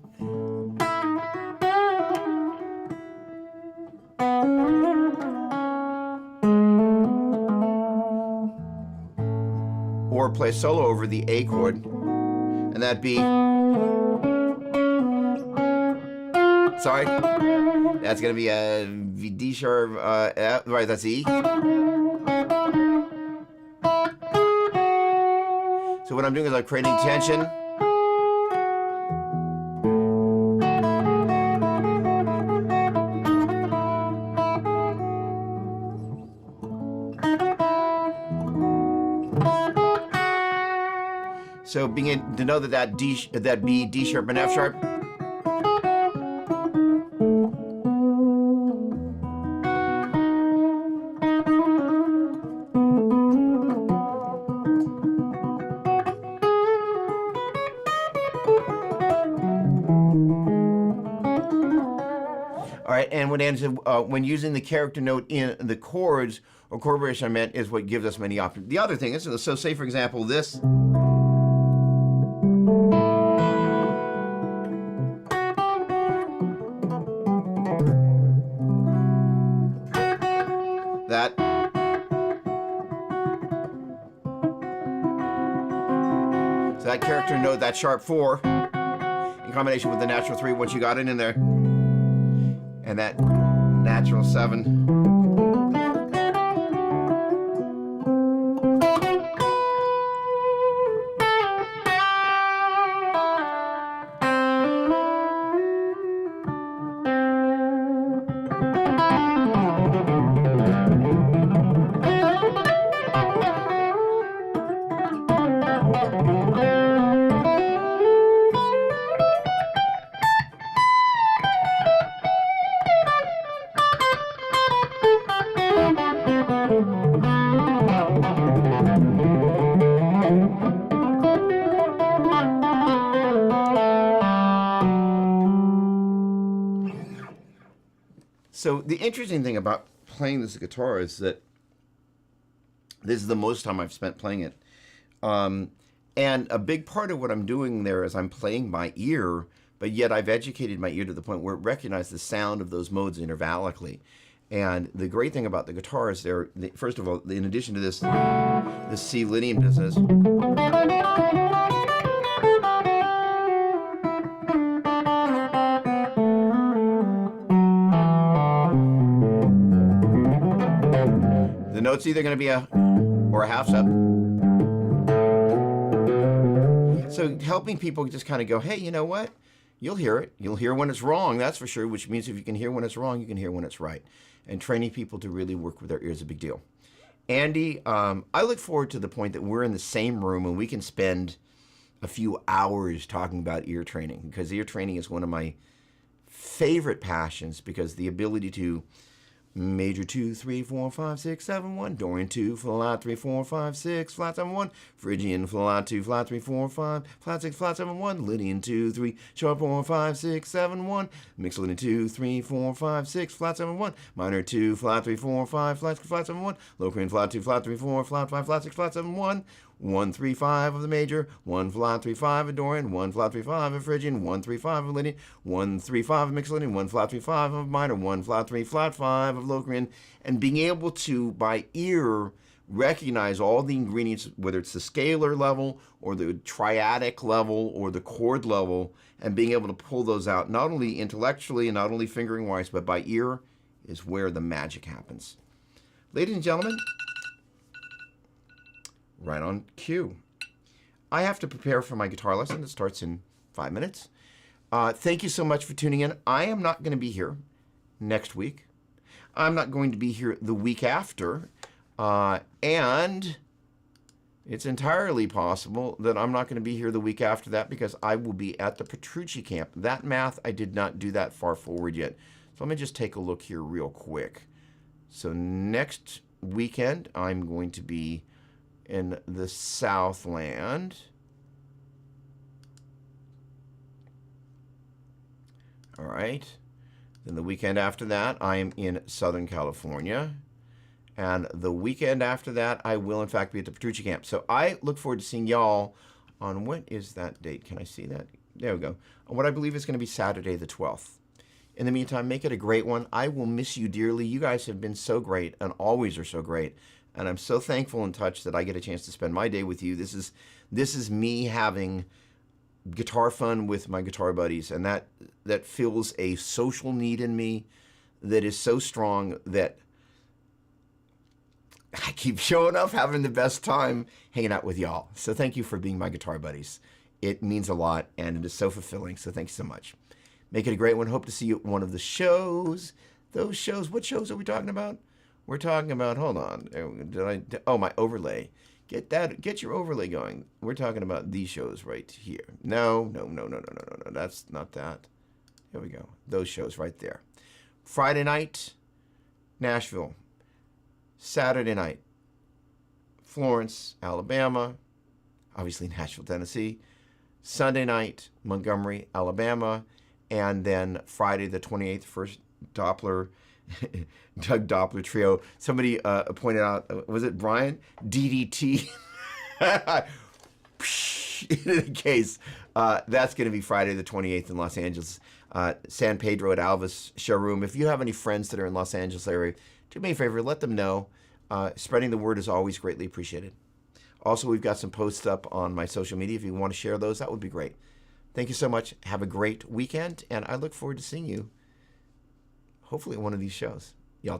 Speaker 1: or play solo over the A chord, and that B. Sorry, that's gonna be a D sharp, F, right? That's E. So what I'm doing is I'm creating tension. So being able to know that B, D sharp, and F sharp. All right, and when using the character note in the chords or chord progression I meant is what gives us many options. The other thing is, so say for example this. That. So that character note, that sharp 4, in combination with the natural 3, once you got it in there, and that natural 7. So the interesting thing about playing this guitar is that this is the most time I've spent playing it. And a big part of what I'm doing there is I'm playing by ear, but yet I've educated my ear to the point where it recognizes the sound of those modes intervallically. And the great thing about the guitar is first of all, in addition to this C Lydian business, the note's either going to be a half step. So helping people just kind of go, hey, you know what? You'll hear it. You'll hear when it's wrong, that's for sure, which means if you can hear when it's wrong, you can hear when it's right. And training people to really work with their ears is a big deal. Andy, I look forward to the point that we're in the same room and we can spend a few hours talking about ear training, because ear training is one of my favorite passions, because the ability to Major 2, 3, 4, 5, 6, 7, 1. Dorian 2, flat 3, 4, 5, 6, flat 7, 1. Phrygian flat 2, flat 3, 4, 5, flat 6, flat 7, 1. Lydian 2, 3, sharp 4, 5, 6, 7, 1. Mixolydian 2, 3, 4, 5, 6, flat 7, 1. Minor 2, flat 3, 4, 5, flat 6, flat 7, 1. Locrian flat 2, flat 3, 4, flat 5, flat 6, flat 7, 1. 1, 3, 5 of the major, 1 flat 3, 5 of Dorian, 1 flat 3, 5 of Phrygian, 1, 3, 5 of Lydian, 1, 3, 5 of Mixolydian, 1 flat 3, 5 of minor, 1 flat 3, flat 5 of Locrian, and being able to, by ear, recognize all the ingredients, whether it's the scalar level or the triadic level or the chord level, and being able to pull those out, not only intellectually and not only fingering-wise, but by ear, is where the magic happens. Ladies and gentlemen, right on cue. I have to prepare for my guitar lesson that starts in 5 minutes. Thank you so much for tuning in. I am not going to be here next week. I'm not going to be here the week after. And it's entirely possible that I'm not going to be here the week after that because I will be at the Petrucci camp. That math, I did not do that far forward yet. So let me just take a look here real quick. So next weekend, I'm going to be in the Southland. All right. Then the weekend after that, I am in Southern California. And the weekend after that, I will, in fact, be at the Petrucci camp. So I look forward to seeing y'all on, when is that date? Can I see that? There we go. On what I believe is going to be Saturday the 12th. In the meantime, make it a great one. I will miss you dearly. You guys have been so great and always are so great. And I'm so thankful and touched that I get a chance to spend my day with you. This is me having guitar fun with my guitar buddies, and that fills a social need in me that is so strong that I keep showing up, having the best time hanging out with y'all. So thank you for being my guitar buddies. It means a lot, and it is so fulfilling. So thank you so much. Make it a great one. Hope to see you at one of the shows. Those shows. What shows are we talking about? We're talking about, hold on. Oh, my overlay. Get your overlay going. We're talking about these shows right here. No. That's not that. Here we go. Those shows right there. Friday night, Nashville. Saturday night, Florence, Alabama. Obviously, Nashville, Tennessee. Sunday night, Montgomery, Alabama. And then Friday the 28th, first Doppler, Doug Doppler trio. Somebody pointed out, was it Brian? DDT. In any case, that's going to be Friday the 28th in Los Angeles. San Pedro at Alvis Showroom. If you have any friends that are in Los Angeles area, do me a favor, let them know. Spreading the word is always greatly appreciated. Also, we've got some posts up on my social media. If you want to share those, that would be great. Thank you so much. Have a great weekend, and I look forward to seeing you, hopefully, at one of these shows. Y'all take care.